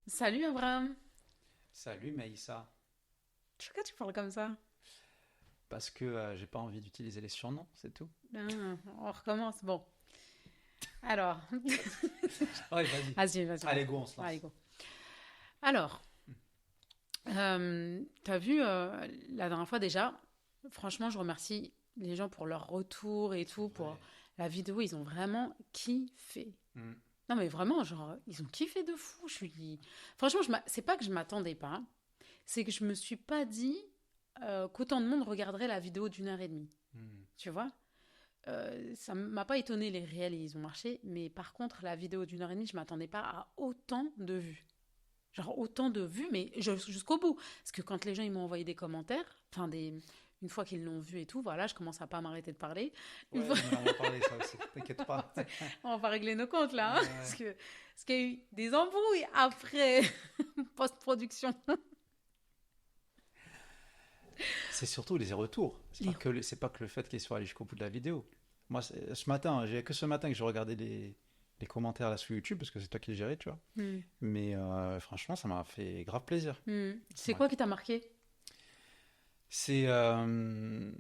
Salut Abraham. Salut Maïssa, Pourquoi tu parles comme ça? parce que j'ai pas envie d'utiliser les surnoms, c'est tout. On recommence. Bon. Alors, Ouais, vas-y. vas-y, vas-y. Allez, go, on se Allez, lance. go. Alors, t'as vu la dernière fois déjà, franchement, je remercie les gens pour leur retour et C'est tout, pour vrai. la vidéo. Ils ont vraiment kiffé. Hmm. Non, mais vraiment, genre, ils ont kiffé de fou. Franchement, c'est pas que je m'attendais pas, c'est que je me suis pas dit qu'autant de monde regarderait la vidéo d'1 heure et demie. Hmm. Tu vois? Ça m'a pas étonné, les réels, ils ont marché. Mais par contre, la vidéo d'1 heure et demie, je m'attendais pas à autant de vues. Genre autant de vues, mais jusqu'au bout. Parce que quand les gens ils m'ont envoyé des commentaires, une fois qu'ils l'ont vu et tout, voilà, je commence à pas m'arrêter de parler. Une Ouais, fois... non, mais on va parler ça aussi, t'inquiète pas. On va pas régler nos comptes là, hein, Ouais. parce qu'il y a eu des embrouilles après post-production. C'est surtout les retours. Les... C'est pas que le fait qu'il soit allé jusqu'au bout de la vidéo. Moi, ce matin, j'ai que ce matin que j'ai regardé les commentaires là sur YouTube parce que c'est toi qui les géré, tu vois. Hmm, Mais franchement, ça m'a fait grave plaisir. hmm. Ça C'est m'a- quoi qui t'a marqué? C'est en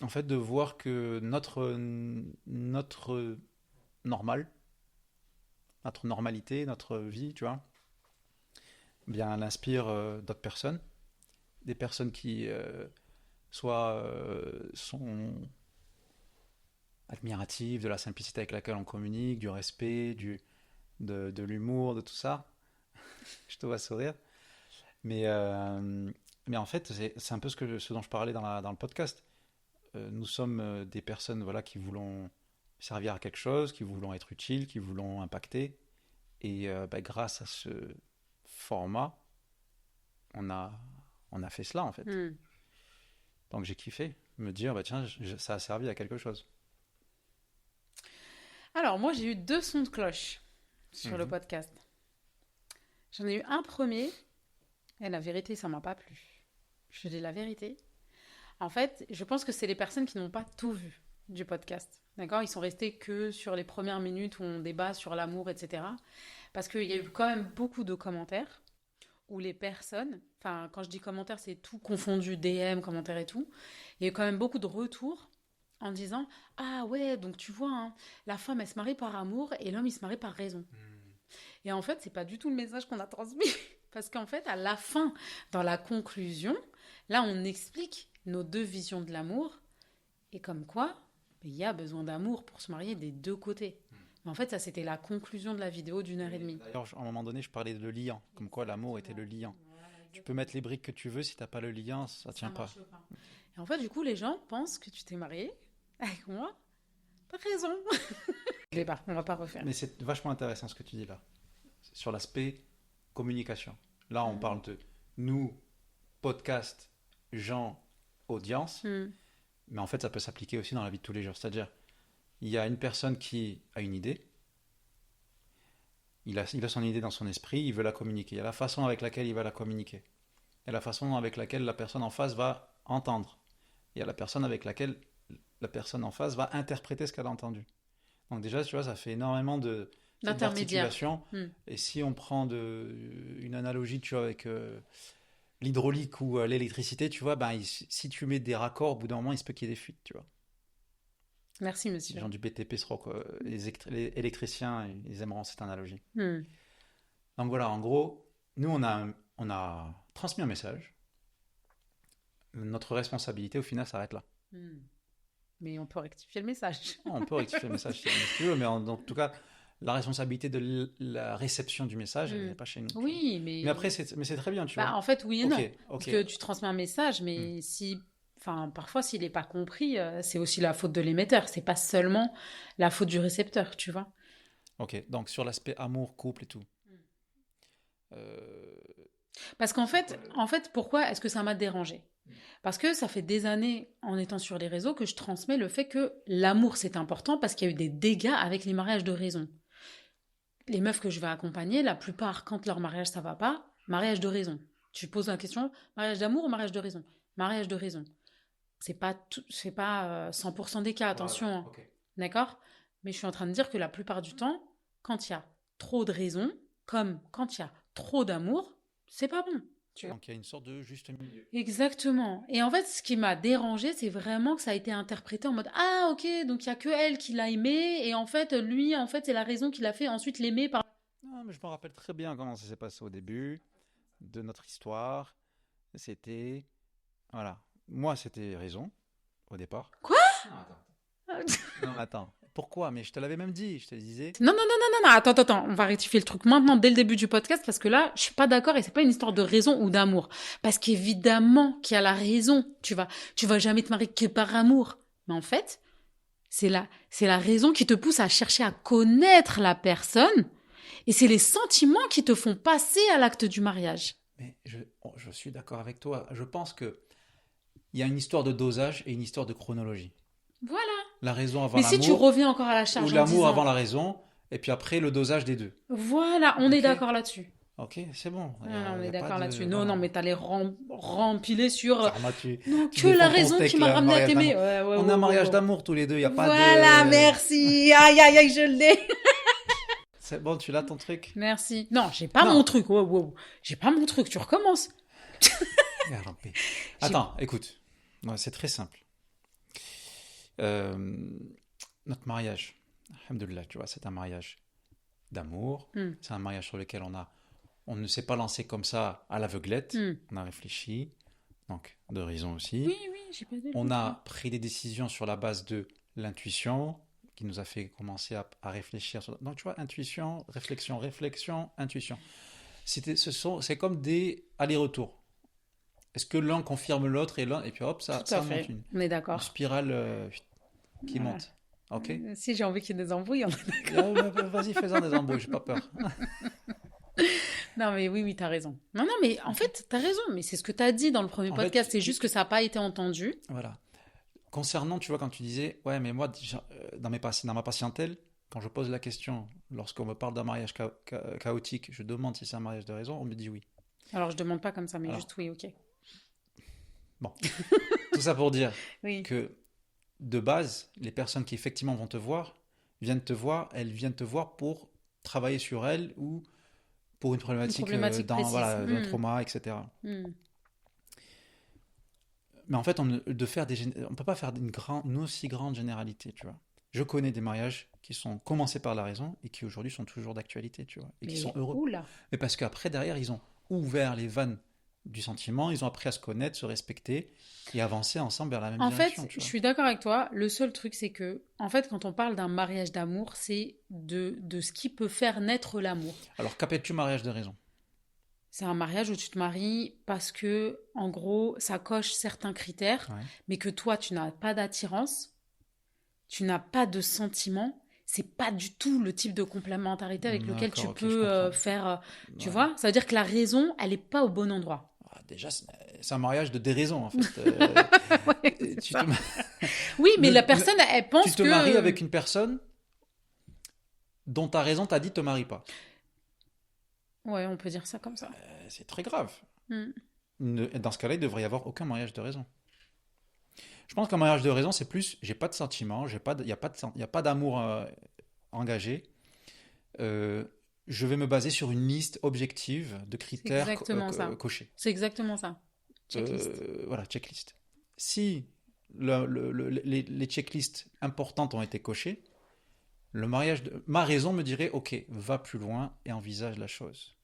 fait de voir que notre normal, notre normalité, notre vie, tu vois, bien, elle inspire d'autres personnes, des personnes qui soit sont admiratives de la simplicité avec laquelle on communique, du respect, de l'humour, de tout ça. Je te vois sourire. Mais, euh, mais en fait, c'est un peu ce dont je parlais dans le podcast. Nous sommes des personnes voilà, qui voulons servir à quelque chose, qui voulons être utiles, qui voulons impacter. Et bah, grâce à ce format, on a, on a fait cela en fait. Hmm. Donc j'ai kiffé me dire, bah tiens, ça a servi à quelque chose. Alors, moi, j'ai eu deux sons de cloche sur le Mhm. podcast. J'en ai eu un premier, et la vérité, ça m'a pas plu. Je te dis la vérité. En fait, je pense que c'est les personnes qui n'ont pas tout vu du podcast. D'accord? Ils sont restés que sur les premières minutes où on débat sur l'amour, etc. Parce qu'il y a eu quand même beaucoup de commentaires où les personnes, enfin, quand je dis commentaires, c'est tout confondu, DM, commentaires et tout. Il y a eu quand même beaucoup de retours en disant: Ah ouais, donc tu vois, hein, la femme, elle se marie par amour et l'homme, il se marie par raison. Et en fait, c'est pas du tout le message qu'on a transmis. Parce qu'en fait, à la fin, dans la conclusion, là, on explique nos deux visions de l'amour et comme quoi, il y a besoin d'amour pour se marier des deux côtés. Mais en fait, ça, c'était la conclusion de la vidéo d'1 heure et demie. D'ailleurs, à un moment donné, je parlais de liant, comme quoi l'amour était le liant. Tu peux mettre les briques que tu veux, si t'as pas le liant, ça Ça tient pas. marche pas. Et en fait, du coup, les gens pensent que tu t'es marié avec moi. T'as raison. Je vais pas, on va pas refaire. Mais c'est vachement intéressant ce que tu dis là, sur l'aspect communication. Là, on parle de nous, podcast, gens, audience, Hmm. mais en fait, ça peut s'appliquer aussi dans la vie de tous les jours. C'est-à-dire, il y a une personne qui a une idée, il a son idée dans son esprit, il veut la communiquer. Il y a la façon avec laquelle il va la communiquer. Il y a la façon avec laquelle la personne en face va entendre. Il y a la personne avec laquelle la personne en face va interpréter ce qu'elle a entendu. Donc déjà, tu vois, ça fait énormément D'intermédiaire. d'articulation. Hmm. Et si on prend une analogie, tu vois, avec l'hydraulique ou l'électricité, tu vois, ben, si tu mets des raccords, au bout d'un moment, il se peut qu'il y ait des fuites, tu vois. Merci, Les monsieur. gens du BTP seront, quoi, les électriciens, ils aimeront cette analogie. Hmm. Donc voilà, en gros, nous, on a transmis un message. Notre responsabilité, au final, s'arrête là. Hmm. Mais on peut rectifier le message. On peut rectifier le message si tu veux, mais en tout cas, la responsabilité de la réception du message, elle Hmm. n'est pas chez nous, tu vois. Oui, Mais après, mais c'est très bien, tu bah, vois. en fait, oui et Ok, non. Parce ok. que tu transmets un message, Hmm. mais si, enfin, parfois, s'il n'est pas compris, c'est aussi la faute de l'émetteur. C'est pas seulement la faute du récepteur, tu vois. Ok, donc sur l'aspect amour, couple et tout. Euh, Parce qu'en fait, pourquoi est-ce que ça m'a dérangé? Parce que ça fait des années, en étant sur les réseaux, que je transmets le fait que l'amour, c'est important parce qu'il y a eu des dégâts avec les mariages de raison. Les meufs que je vais accompagner, la plupart, quand leur mariage, ça va pas, mariage de raison. Tu poses la question, mariage d'amour ou mariage de raison? Mariage de raison. C'est pas 100% des cas, Voilà, attention, hein. ok. D'accord? Mais je suis en train de dire que la plupart du temps, quand il y a trop de raisons, comme quand il y a trop d'amour, c'est pas bon. Tu vois. Donc il y a une sorte de juste milieu. Exactement. Et en fait, ce qui m'a dérangé, c'est vraiment que ça a été interprété en mode ah ok, donc il y a que elle qui l'a aimé et en fait lui, en fait, c'est la raison qu'il a fait ensuite l'aimer par. Non, mais je me rappelle très bien comment ça s'est passé au début de notre histoire. C'était, voilà, moi c'était raison au départ. Quoi? Non, attends. Non, attends. Pourquoi? Mais je te l'avais même dit, je te disais. Non, non, non, non, non, non, attends, on va rectifier le truc maintenant dès le début du podcast parce que là, je suis pas d'accord et c'est pas une histoire de raison ou d'amour. Parce qu'évidemment qu'il y a la raison, tu vas jamais te marier que par amour. Mais en fait, c'est la raison qui te pousse à chercher à connaître la personne et c'est les sentiments qui te font passer à l'acte du mariage. Mais je suis d'accord avec toi. Je pense que il y a une histoire de dosage et une histoire de chronologie. Voilà. La raison avant Mais si tu l'amour, reviens encore à la charge ou en l'amour disant, avant la raison, et puis après le dosage des deux. voilà, on est Ok. d'accord là-dessus. Ok, c'est bon. Non, non, on Y est a pas d'accord de- là-dessus. Non, voilà. non, mais t'allais rempiler sur Karma, non, tu que la défends ton raison steak, qui m'a là, ramené à mariage t'aimer. d'amour. Ouais, ouais, On ouais, a un ouais, mariage ouais. d'amour tous les deux, il n'y a pas Voilà, de... merci. Aïe, aïe, aïe, je l'ai. C'est bon, tu l'as ton truc? Merci. Non, j'ai pas Non. mon truc. Wow, wow. J'ai pas mon truc. Tu recommences. Ya Rabbi. Attends, écoute. Ouais, c'est très simple. Euh, notre mariage, alhamdoulilah, tu vois, c'est un mariage d'amour. Hmm. C'est un mariage sur lequel on ne s'est pas lancé comme ça à l'aveuglette. Hmm. On a réfléchi, donc de raison aussi. Oui, oui, j'ai pas dit. On a pris des décisions sur la base de l'intuition qui nous a fait commencer à réfléchir. Donc tu vois, intuition, réflexion, intuition. C'est comme des allers-retours. Est-ce que l'un confirme l'autre et puis hop, Tout à ça fait. monte une On est d'accord. spirale qui Voilà. monte. Ok? Si j'ai envie qu'il y ait des embrouilles, Vas-y, fais-en des embrouilles, j'ai pas peur. Non, mais oui, oui, t'as raison. Non, non, mais en fait, t'as raison. Mais c'est ce que t'as dit dans le premier En podcast. fait, C'est juste que ça n'a pas été entendu. Voilà. Concernant, tu vois, quand tu disais, ouais, mais moi, déjà, dans ma patientèle, quand je pose la question, lorsqu'on me parle d'un mariage chaotique, je demande si c'est un mariage de raison, on me dit oui. Alors, je demande pas comme ça, mais Alors. juste oui, ok. Bon. Tout ça pour dire Oui. que, de base, les personnes qui effectivement vont te voir, elles viennent te voir pour travailler sur elles ou pour une problématique, précise. voilà, d'un Hmm. trauma, etc. Hmm. Mais en fait, on ne peut pas faire une aussi grande généralité, tu vois. Je connais des mariages qui sont commencés par la raison et qui aujourd'hui sont toujours d'actualité, tu vois, et qui Mais sont heureux. oula. Mais parce qu'après, derrière, ils ont ouvert les vannes du sentiment, ils ont appris à se connaître, se respecter et avancer ensemble vers la même En direction, fait, tu je vois. suis d'accord avec toi. Le seul truc, c'est que, en fait, quand on parle d'un mariage d'amour, c'est de ce qui peut faire naître l'amour. Alors, qu'appelles-tu mariage de raison? C'est un mariage où tu te maries parce que, en gros, ça coche certains critères, Ouais. mais que toi, tu n'as pas d'attirance, tu n'as pas de sentiment. C'est pas du tout le type de complémentarité avec lequel tu D'accord, ok, je peux comprends. faire. Tu Ouais. vois? Ça veut dire que la raison, elle n'est pas au bon endroit. Ah, déjà, c'est un mariage de déraison, en fait. Ouais, c'est Tu ça. te, Oui, mais Ne- la ne- personne, elle pense tu te que. maries avec une personne dont ta raison t'a dit te marie pas. Ouais, on peut dire ça comme ça. C'est très grave. Hmm. Dans ce cas-là, il ne devrait y avoir aucun mariage de raison. Je pense qu'un mariage de raison, c'est plus, j'ai pas de sentiments, il n'y a pas d'amour engagé. Je vais me baser sur une liste objective de critères exactement ça. cochés. C'est exactement ça. Checklist. Voilà, checklist. Si les checklists importantes ont été cochées, ma raison me dirait, ok, va plus loin et envisage la chose.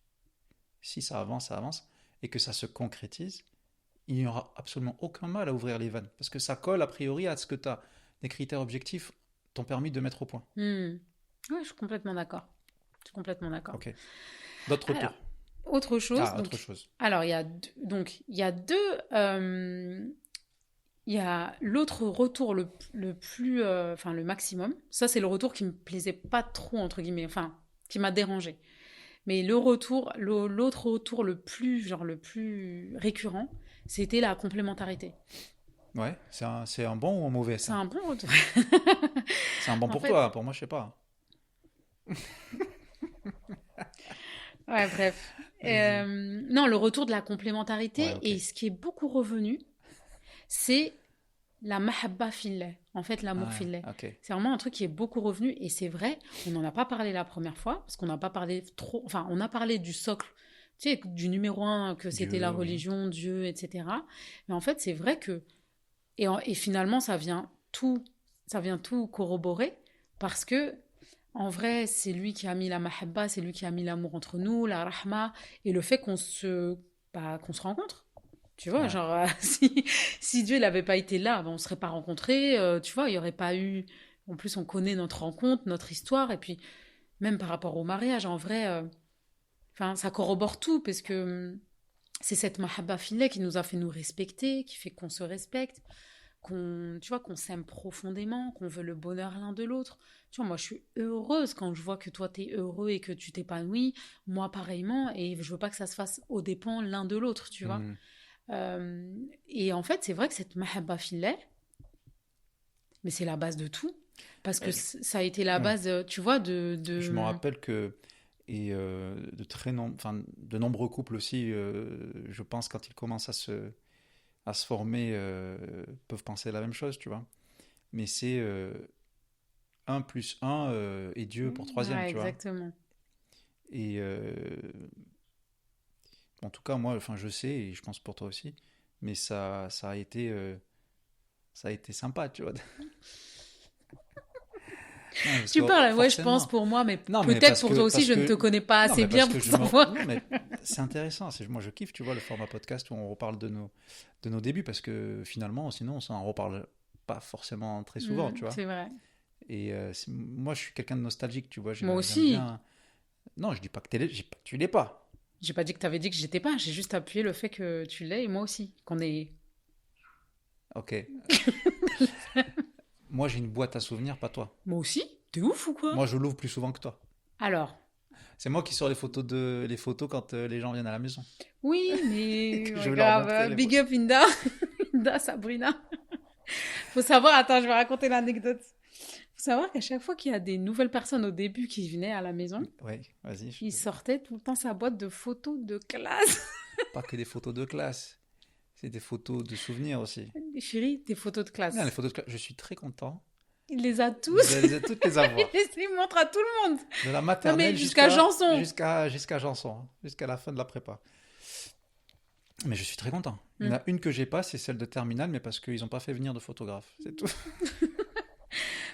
Si ça avance, et que ça se concrétise, il n'y aura absolument aucun mal à ouvrir les vannes. Parce que ça colle a priori à ce que tu as. Des critères objectifs t'ont permis de mettre au point. Hmm. Ouais, je suis complètement d'accord. Je suis complètement d'accord. Ok. D'autres Alors, retours. autre chose. Ah, donc, autre chose. alors, il y a deux. Il y a l'autre retour le plus, enfin le maximum. Ça, c'est le retour qui me plaisait pas trop entre guillemets, enfin qui m'a dérangé. Mais l'autre retour le plus récurrent, c'était la complémentarité. Ouais, c'est un bon ou un mauvais, C'est ça? un bon retour. C'est un bon En pour fait- toi, pour moi, je sais pas. Ouais, bref. Non, le retour de la complémentarité Ouais, ok. et ce qui est beaucoup revenu, c'est la mahabba fillah, en fait l'amour Ah, fillah. ok. C'est vraiment un truc qui est beaucoup revenu et c'est vrai, on n'en a pas parlé la première fois parce qu'on n'a pas parlé trop, enfin on a parlé du socle, tu sais, du numéro un que c'était la Dieu, oui. religion, Dieu, etc. Mais en fait c'est vrai que, et finalement ça vient tout corroborer parce que en vrai c'est lui qui a mis la mahabba, c'est lui qui a mis l'amour entre nous, la rahma et le fait qu'on se rencontre. Tu vois, Ouais. genre, si Dieu n'avait pas été là, ben, on ne serait pas rencontrés. Tu vois, il n'y aurait pas eu. En plus, on connaît notre rencontre, notre histoire. Et puis, même par rapport au mariage, en vrai, enfin, ça corrobore tout. Parce que c'est cette mahabba filée qui nous a fait nous respecter, qui fait qu'on se respecte, tu vois, qu'on s'aime profondément, qu'on veut le bonheur l'un de l'autre. Tu vois, moi, je suis heureuse quand je vois que toi, tu es heureux et que tu t'épanouis. Moi, pareillement. Et je veux pas que ça se fasse aux dépens l'un de l'autre, tu vois. Hmm. Euh, et en fait, c'est vrai que cette mahabba fillah, mais c'est la base de tout. Parce que Mais ça a été la ouais. base, tu vois, Je me rappelle que, et enfin, de nombreux couples aussi, je pense, quand ils commencent à se former, peuvent penser la même chose, tu vois. Mais c'est 1 plus 1 et Dieu pour troisième, Ouais, tu vois. exactement. Et en tout cas, moi, enfin, je sais, et je pense pour toi aussi, mais ça a été sympa, tu vois. Non, parce Tu que parles, ouais, je pense forcément. pour moi, mais Non, mais peut-être pour toi aussi, parce je ne te que, connais pas non, assez mais bien parce que pour savoir. non, mais c'est intéressant. Moi, je kiffe, tu vois, le format podcast où on reparle de nos débuts parce que finalement, sinon, on s'en reparle pas forcément très souvent, tu vois. C'est vrai. Et moi, je suis quelqu'un de nostalgique, tu vois. Moi J'aime aussi. bien. Non, je dis pas que tu l'es pas. J'ai pas dit que tu avais dit que j'étais pas, j'ai juste appuyé le fait que tu l'es et moi aussi. Qu'on est. Ok. Moi, j'ai une boîte à souvenirs, pas toi. Moi aussi? T'es ouf ou quoi? Moi, je l'ouvre plus souvent que toi. Alors, C'est moi qui sors les photos quand les gens viennent à la maison oui, et mais que je ouais, veux leur grave. montrer les Big photos. up Inda. Inda, Sabrina. Faut savoir, attends, je vais raconter l'anecdote. Faut savoir qu'à chaque fois qu'il y a des nouvelles personnes au début qui venaient à la maison, Oui, vas-y. il sortait tout le temps sa boîte de photos de classe. Pas que des photos de classe. C'est des photos de souvenirs aussi. Chérie, tes photos de Non, les classe. photos de classe, je suis très content Il les a tous. toutes les avoir. Il les montre à tout le monde. De la Non mais maternelle jusqu'à Janson. jusqu'à Janson, hein, jusqu'à la fin de la prépa. Mais je suis très content. Il y en Hmm. a une que j'ai pas, c'est celle de terminale, mais parce qu'ils n'ont pas fait venir de photographe. C'est tout.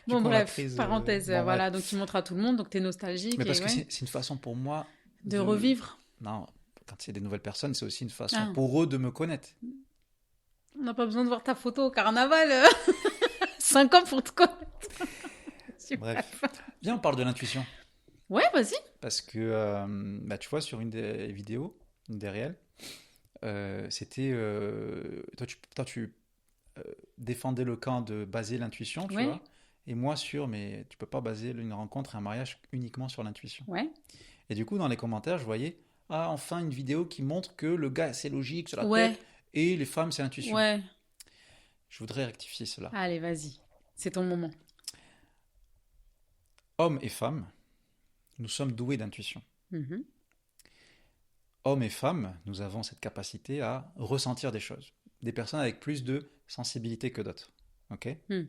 Du Bon coup, on l'a bref, prise. parenthèse, Bon, bref. voilà, donc il montre à tout le monde, donc t'es nostalgique Mais et parce que ouais, c'est une façon pour moi de de. revivre. Non, quand c'est des nouvelles personnes, c'est aussi une façon Ah, pour eux de me connaître. on n'a pas besoin de voir ta photo au carnaval. 5 ans pour te connaître. Bref. Bref. Viens, on parle de l'intuition. Ouais, vas-y. Parce que, bah, tu vois, sur une des vidéos, une des réelles, c'était. Toi, tu défendais le camp de baser l'intuition, tu Ouais, vois. Et moi, mais tu peux pas baser une rencontre, un mariage uniquement sur l'intuition. ouais, Et du coup, dans les commentaires, je voyais, ah, enfin, une vidéo qui montre que le gars, c'est logique sur la ouais, tête et les femmes, c'est l'intuition. ouais. Je voudrais rectifier cela. Allez, vas-y. C'est ton moment. Hommes et femmes, nous sommes doués d'intuition. Mhm. Hommes et femmes, nous avons cette capacité à ressentir des choses. Des personnes avec plus de sensibilité que d'autres. Ok. Hmm.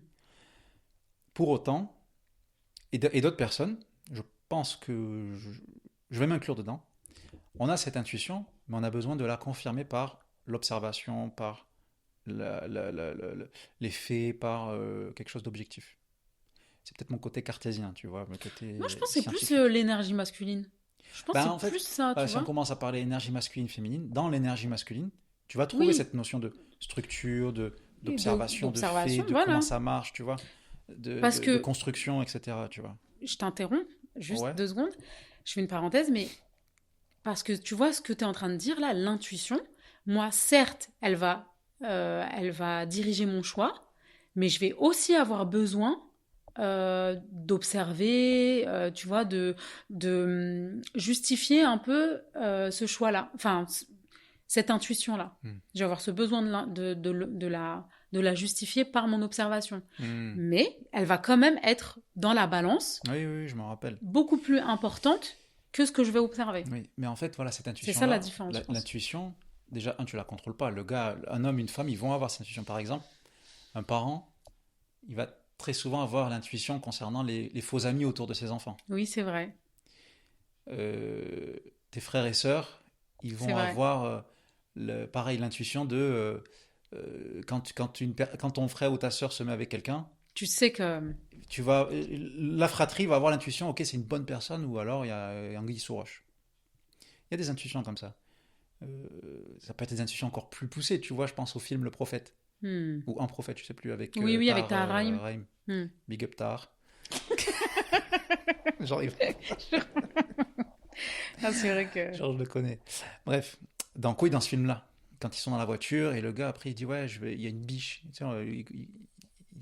Pour autant, et d'autres personnes, je pense que je vais m'inclure dedans, on a cette intuition, mais on a besoin de la confirmer par l'observation, par les faits, par quelque chose d'objectif. C'est peut-être mon côté cartésien, tu vois, mon côté Moi, je pense que c'est plus scientifique. l'énergie masculine. Je pense que Ben, c'est en fait, plus ça, tu si on vois. commence à parler énergie masculine, féminine, dans l'énergie masculine, tu vas trouver Oui, cette notion de structure, et d'observation, de fait, d'observation, de comment voilà. ça marche, tu vois, Parce de que, construction, etc., tu vois. je t'interromps, juste Ouais. 2 secondes. Je fais une parenthèse, mais parce que tu vois ce que tu es en train de dire là, l'intuition, moi, certes, elle va diriger mon choix, mais je vais aussi avoir besoin d'observer, tu vois, justifier un peu ce choix-là, enfin, cette intuition-là. Hmm. Je vais avoir ce besoin de la justifier par mon observation. Hmm. Mais elle va quand même être dans la balance Oui, oui, oui, je m'en rappelle. beaucoup plus importante que ce que je vais observer. Oui, mais en fait, voilà, cette C'est ça la intuition-là, différence, je pense. l'intuition, déjà, tu la contrôles pas. Le gars, un homme, une femme, ils vont avoir cette intuition. Par exemple, un parent, il va très souvent avoir l'intuition concernant les faux amis autour de ses enfants. Oui, c'est vrai. Euh, Tes frères et sœurs, ils C'est vont vrai. avoir pareil, l'intuition de quand ton frère ou ta sœur se met avec quelqu'un, Tu sais que... la fratrie va avoir l'intuition, ok, c'est une bonne personne, ou alors il y a anguille sous roche. Il y a des intuitions comme ça. Ça peut être des intuitions encore plus poussées, tu vois, je pense au film Le Prophète, Hmm. ou Un Prophète, je sais plus, avec Oui, oui, avec Tahar ta rhyme. Rahim. Hmm. Big up Tahar. Genre, Ah, c'est vrai que... genre, je le connais. Bref, dans ce film-là, quand ils sont dans la voiture, et le gars, après, il dit, ouais, il y a une biche. Tu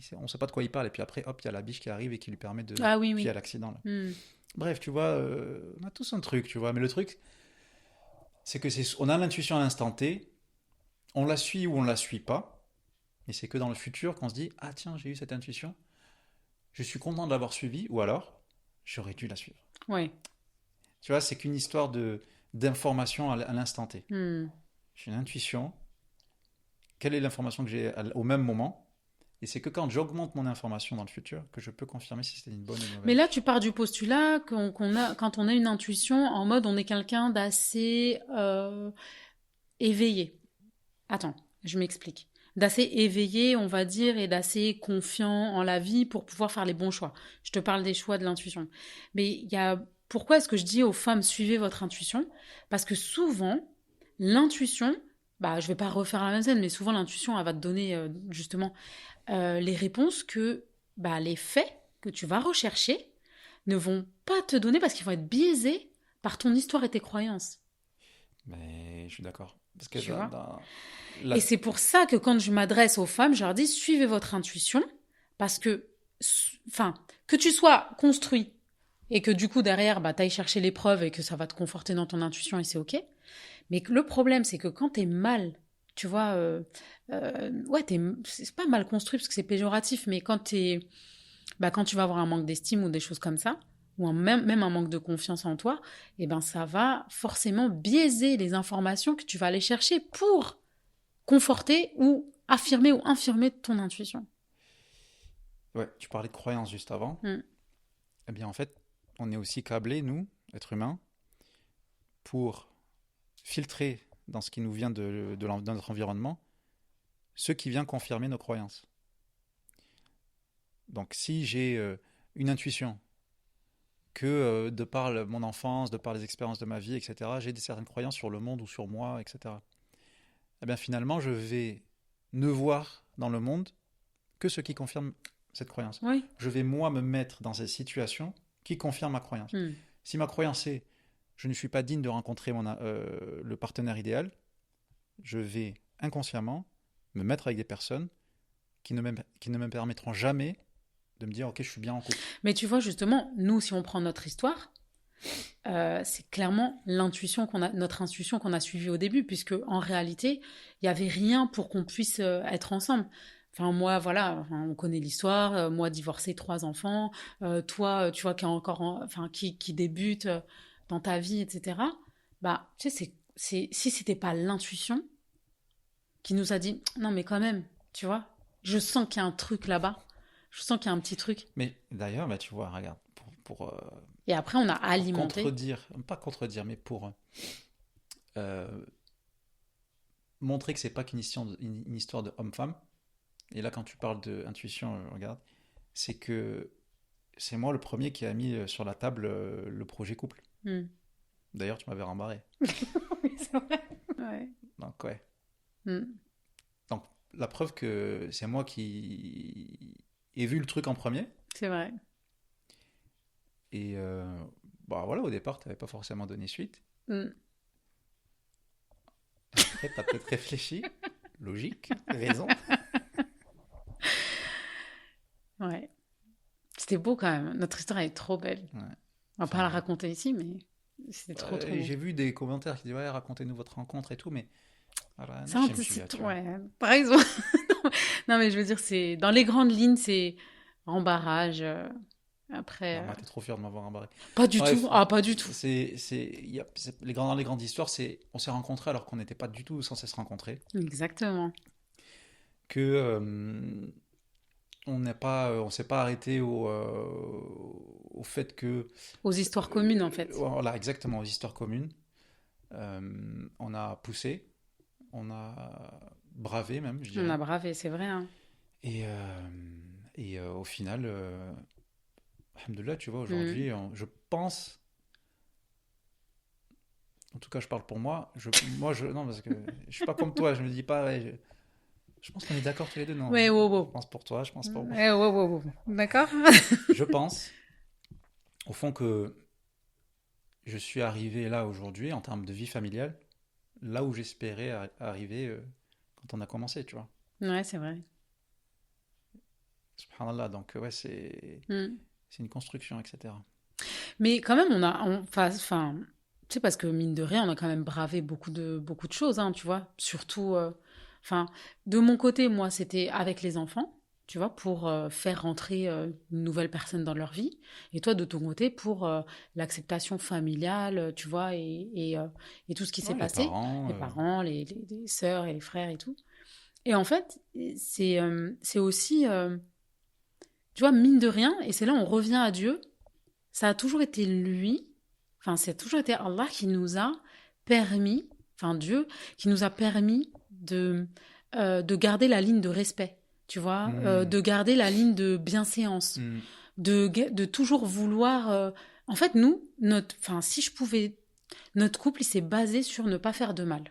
sais, on sait pas de quoi il parle, et puis après, hop, il y a la biche qui arrive et qui lui permet de... Ah oui, Puis il y a oui. l'accident, là. Hmm. Bref, tu vois, on a tous un truc, tu vois, mais le truc, c'est que on a l'intuition à l'instant T, on la suit ou on la suit pas, et c'est que dans le futur qu'on se dit, ah tiens, j'ai eu cette intuition, je suis content de l'avoir suivie, ou alors, j'aurais dû la suivre. Ouais. Tu vois, c'est qu'une histoire d'information à l'instant T. Hmm. J'ai une intuition, quelle est l'information que j'ai au même moment, et c'est que quand j'augmente mon information dans le futur, que je peux confirmer si c'était une bonne ou une Mais mauvaise. là, tu pars du postulat qu'on a, quand on a une intuition, en mode on est quelqu'un d'assez éveillé. Attends, je m'explique. D'assez éveillé, on va dire, et d'assez confiant en la vie pour pouvoir faire les bons choix. Je te parle des choix de l'intuition. Mais il y a... Pourquoi est-ce que je dis aux femmes, suivez votre intuition? Parce que souvent, l'intuition, bah, je vais pas refaire la même scène, mais souvent l'intuition, elle va te donner justement les réponses que bah, les faits que tu vas rechercher ne vont pas te donner parce qu'ils vont être biaisés par ton histoire et tes croyances. Mais je suis d'accord. Parce que Tu vois? la- Et c'est pour ça que quand je m'adresse aux femmes, je leur dis suivez votre intuition parce que, enfin, que tu sois construit et que du coup derrière, bah, t'ailles chercher les preuves et que ça va te conforter dans ton intuition et c'est ok. Mais le problème, c'est que quand t'es mal, tu vois, ouais, c'est pas mal construit parce que c'est péjoratif, mais quand tu vas avoir un manque d'estime ou des choses comme ça, ou même un manque de confiance en toi, eh ben ça va forcément biaiser les informations que tu vas aller chercher pour conforter ou affirmer ou infirmer ton intuition. Ouais, tu parlais de croyances juste avant. Mm. Eh bien, en fait, on est aussi câblés, nous, êtres humains, pour filtrer dans ce qui nous vient de notre environnement ce qui vient confirmer nos croyances. Donc, si j'ai une intuition que, de par mon enfance, de par les expériences de ma vie, etc., j'ai certaines croyances sur le monde ou sur moi, etc., eh bien, finalement, je vais ne voir dans le monde que ce qui confirme cette croyance. Oui. Je vais, moi, me mettre dans ces situations qui confirment ma croyance. Mm. Si ma croyance est je ne suis pas digne de rencontrer le partenaire idéal, je vais inconsciemment me mettre avec des personnes qui ne me permettront jamais de me dire ok, je suis bien en couple. Mais tu vois, justement, nous, si on prend notre histoire, c'est clairement notre intuition qu'on a suivie au début, puisque en réalité, il n'y avait rien pour qu'on puisse être ensemble. Enfin, moi, voilà, enfin, on connaît l'histoire. Moi, divorcé, 3 enfants. Toi, tu vois, qui est encore, enfin, qui débute dans ta vie, etc. Bah, tu sais, si c'était pas l'intuition qui nous a dit, non, mais quand même, tu vois, je sens qu'il y a un truc là-bas. Je sens qu'il y a un petit truc. Mais d'ailleurs, bah, tu vois, regarde, Et après, on a pour alimenté. contredire, pas contredire, mais pour euh, montrer que c'est pas une histoire de homme-femme, et là quand tu parles d'intuition, regarde, c'est que c'est moi le premier qui a mis sur la table le projet couple. Hmm. D'ailleurs, tu m'avais rembarré. Oui, c'est vrai. Ouais. Donc, ouais. Hmm. Donc, la preuve que c'est moi qui ai vu le truc en premier. C'est vrai. Et bah voilà, au départ, tu n'avais pas forcément donné suite. Hmm. Après, tu as peut-être réfléchi. Logique, raison. Ouais. C'était beau quand même. Notre histoire est trop belle. Ouais. On va pas la Enfin, raconter ici, mais c'était trop trop beau. j'ai vu des commentaires qui disent ouais, racontez-nous votre rencontre et tout, mais voilà, C'est un tu vois. ouais, par exemple. Non, mais je veux dire, c'est dans les grandes lignes, c'est rembarrage. Après, Non, moi, t'es trop fier de m'avoir embarré. pas du tout. Bref, Ah, pas du tout. dans les grandes histoires, on s'est rencontrés alors qu'on n'était pas du tout censé se rencontrer. Exactement. Que on s'est pas arrêté au fait que, Aux histoires communes, en fait. voilà, exactement, aux histoires communes. On a poussé, on a bravé même, je On a dirais. bravé, c'est vrai, hein. Et, au final, alhamdoulilah, tu vois, Mm. aujourd'hui, je pense, en tout cas, je parle pour moi, non, parce que je suis pas comme toi, je me dis pas, ouais, je pense qu'on est d'accord tous les deux, non, Ouais, wow, je wow. pense pour toi, je pense pour moi. Ouais, wow, wow, wow. D'accord? Je pense, au fond, que je suis arrivé là aujourd'hui, en termes de vie familiale, là où j'espérais arriver quand on a commencé, tu vois. Ouais, c'est vrai. Subhanallah, donc ouais, Mm. c'est une construction, etc. Mais quand même, enfin, tu sais, parce que mine de rien, on a quand même bravé beaucoup de choses, hein, tu vois. Surtout, enfin, de mon côté, moi, c'était avec les enfants, tu vois, pour faire rentrer une nouvelle personne dans leur vie. Et toi, de ton côté, pour l'acceptation familiale, tu vois, et tout ce qui s'est Ouais, les passé, parents, les parents, les sœurs et les frères et tout. Et en fait, c'est aussi, tu vois, mine de rien, et c'est là on revient à Dieu, ça a toujours été lui, enfin, c'est toujours été Allah qui nous a permis, enfin Dieu, qui nous a permis de garder la ligne de respect, tu vois, hmm, de garder la ligne de bienséance, hmm, de toujours vouloir. En fait, nous, enfin, si je pouvais, notre couple, il s'est basé sur ne pas faire de mal.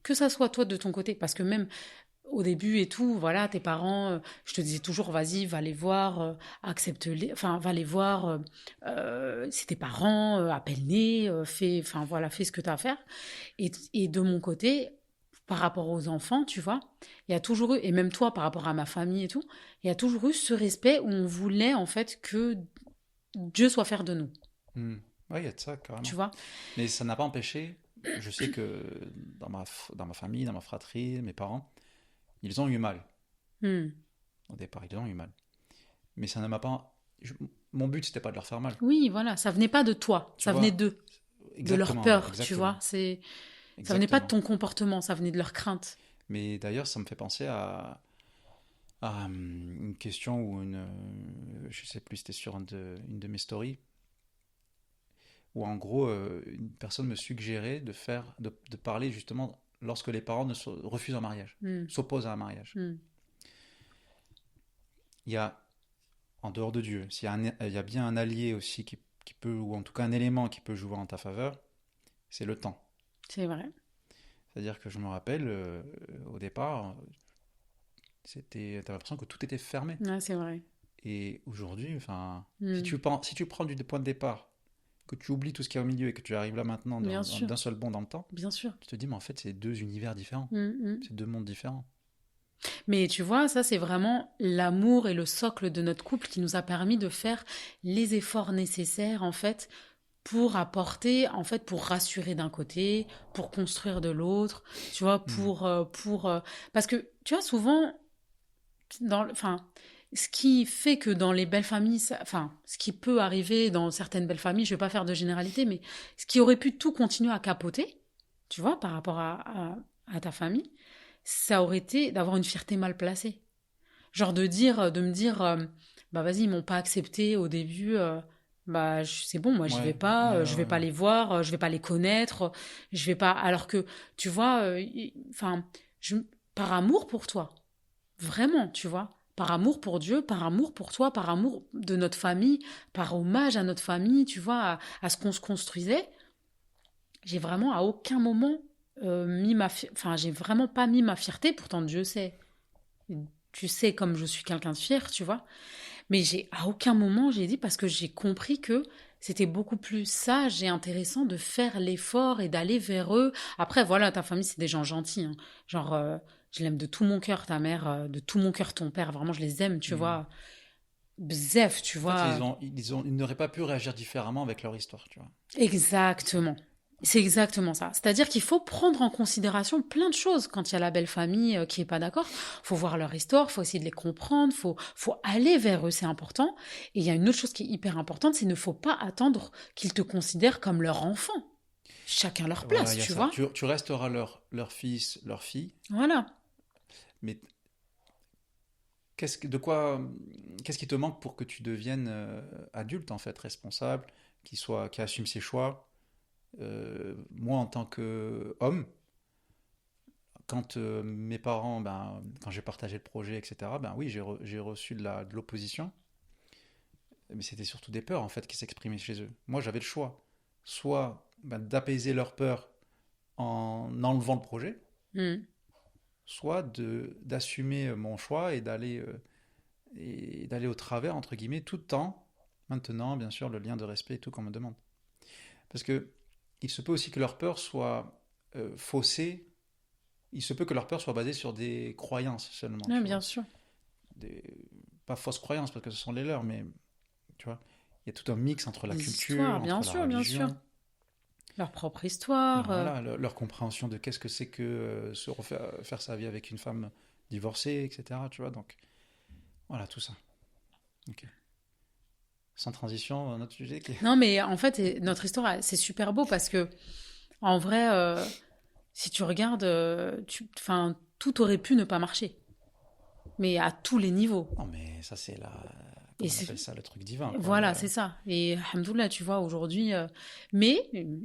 Que ça soit toi de ton côté, parce que même au début et tout, voilà, tes parents, je te disais toujours, vas-y, va les voir, accepte-les, enfin, va les voir, c'est tes parents, appelle-les, fais, enfin, voilà, fais ce que tu as à faire. Et de mon côté, par rapport aux enfants, tu vois, il y a toujours eu, et même toi, par rapport à ma famille et tout, il y a toujours eu ce respect où on voulait, en fait, que Dieu soit fier de nous, hmm. Ouais, il y a de ça, tu carrément. vois. Mais ça n'a pas empêché, je sais que dans ma famille, dans ma fratrie, mes parents, ils ont eu mal. Hmm. Au départ, ils ont eu mal. Mais ça ne m'a pas. Mon but, c'était pas de leur faire mal. Oui, voilà, ça venait pas de toi, Tu ça venait vois? d'eux, de leur Exactement, ouais, peur, tu vois. exactement. Ça venait pas de Exactement. ton comportement, ça venait de leur crainte. Mais d'ailleurs, ça me fait penser à une question ou je sais plus, c'était sur une de mes stories, où en gros, une personne me suggérait de parler justement lorsque les parents refusent un mariage, Hmm. s'opposent à un mariage. Hmm. Il y a, en dehors de Dieu, il y a bien un allié aussi qui peut, ou en tout cas un élément qui peut jouer en ta faveur, c'est le temps. C'est vrai. C'est-à-dire que je me rappelle, au départ, t'as l'impression que tout était fermé. Ouais, c'est vrai. Et aujourd'hui, enfin, Hmm. si tu prends du point de départ, que tu oublies tout ce qu'il y a au milieu et que tu arrives là maintenant Bien sûr, d'un seul bond dans le temps, bien sûr. tu te dis, mais en fait, c'est deux univers différents. Hmm, hmm. C'est deux mondes différents. Mais tu vois, ça, c'est vraiment l'amour et le socle de notre couple qui nous a permis de faire les efforts nécessaires, en fait, pour apporter, en fait, pour rassurer d'un côté, pour construire de l'autre, tu vois, Hmm. parce que, tu vois, souvent, enfin, ce qui fait que dans les belles familles, enfin, ce qui peut arriver dans certaines belles familles, je vais pas faire de généralité, mais ce qui aurait pu tout continuer à capoter, tu vois, par rapport à ta famille, ça aurait été d'avoir une fierté mal placée. Genre de me dire, bah vas-y, ils m'ont pas accepté au début, bah c'est bon, moi Ouais, je vais pas les voir, je vais pas les connaître, je vais pas. Alors que, tu vois, enfin, par amour pour toi, vraiment, tu vois. Par amour pour Dieu, par amour pour toi, par amour de notre famille, par hommage à notre famille, tu vois, à ce qu'on se construisait, j'ai vraiment à aucun moment enfin, j'ai vraiment pas mis ma fierté, pourtant Dieu sait. Tu sais comme je suis quelqu'un de fier, tu vois. Mais j'ai à aucun moment j'ai dit parce que j'ai compris que c'était beaucoup plus sage et intéressant de faire l'effort et d'aller vers eux. Après, voilà, ta famille, c'est des gens gentils, hein. Genre, je l'aime de tout mon cœur, ta mère, de tout mon cœur, ton père. Vraiment, je les aime, tu hmm. vois. Bzef, tu En fait, vois. ils n'auraient pas pu réagir différemment avec leur histoire, tu vois. C'est ça. Exactement. C'est exactement ça. C'est-à-dire qu'il faut prendre en considération plein de choses quand il y a la belle famille qui est pas d'accord. Faut voir leur histoire, faut essayer de les comprendre, faut aller vers eux, c'est important. Et il y a une autre chose qui est hyper importante, c'est ne faut pas attendre qu'ils te considèrent comme leur enfant. Chacun leur Voilà, place, il y a tu ça. vois. Tu resteras leur fils, leur fille, Voilà. mais qu'est-ce qui te manque pour que tu deviennes adulte, en fait, responsable, qui assume ses choix. Moi, en tant qu'homme, quand mes parents, quand j'ai partagé le projet, etc., ben oui, j'ai reçu de l'opposition, mais c'était surtout des peurs, en fait, qui s'exprimaient chez eux. Moi, j'avais le choix, soit d'apaiser leurs peurs en enlevant le projet, Hmm. soit d'assumer mon choix et d'aller au travers, entre guillemets, tout en maintenant, bien sûr, le lien de respect et tout qu'on me demande. Parce que il se peut aussi que leur peur soit faussée, il se peut que leur peur soit basée sur des croyances seulement, Ouais, tu bien vois. sûr. Des, pas fausses croyances parce que ce sont les leurs, mais tu vois, il y a tout un mix entre la Des histoires, culture, bien entre la sûr, bien sûr. religion, Leur propre histoire. voilà, leur compréhension de qu'est-ce que c'est que faire sa vie avec une femme divorcée, etc. Tu vois, donc voilà, tout ça. Ok. Sans transition, un autre sujet qui... Non, mais en fait, notre histoire, c'est super beau parce que, en vrai, si tu regardes, enfin, tout aurait pu ne pas marcher. Mais à tous les niveaux. Non, mais ça, c'est Et comment on appelle ça, le truc divin, quoi. voilà, c'est ça. Et alhamdoulilah, tu vois, aujourd'hui. Mais,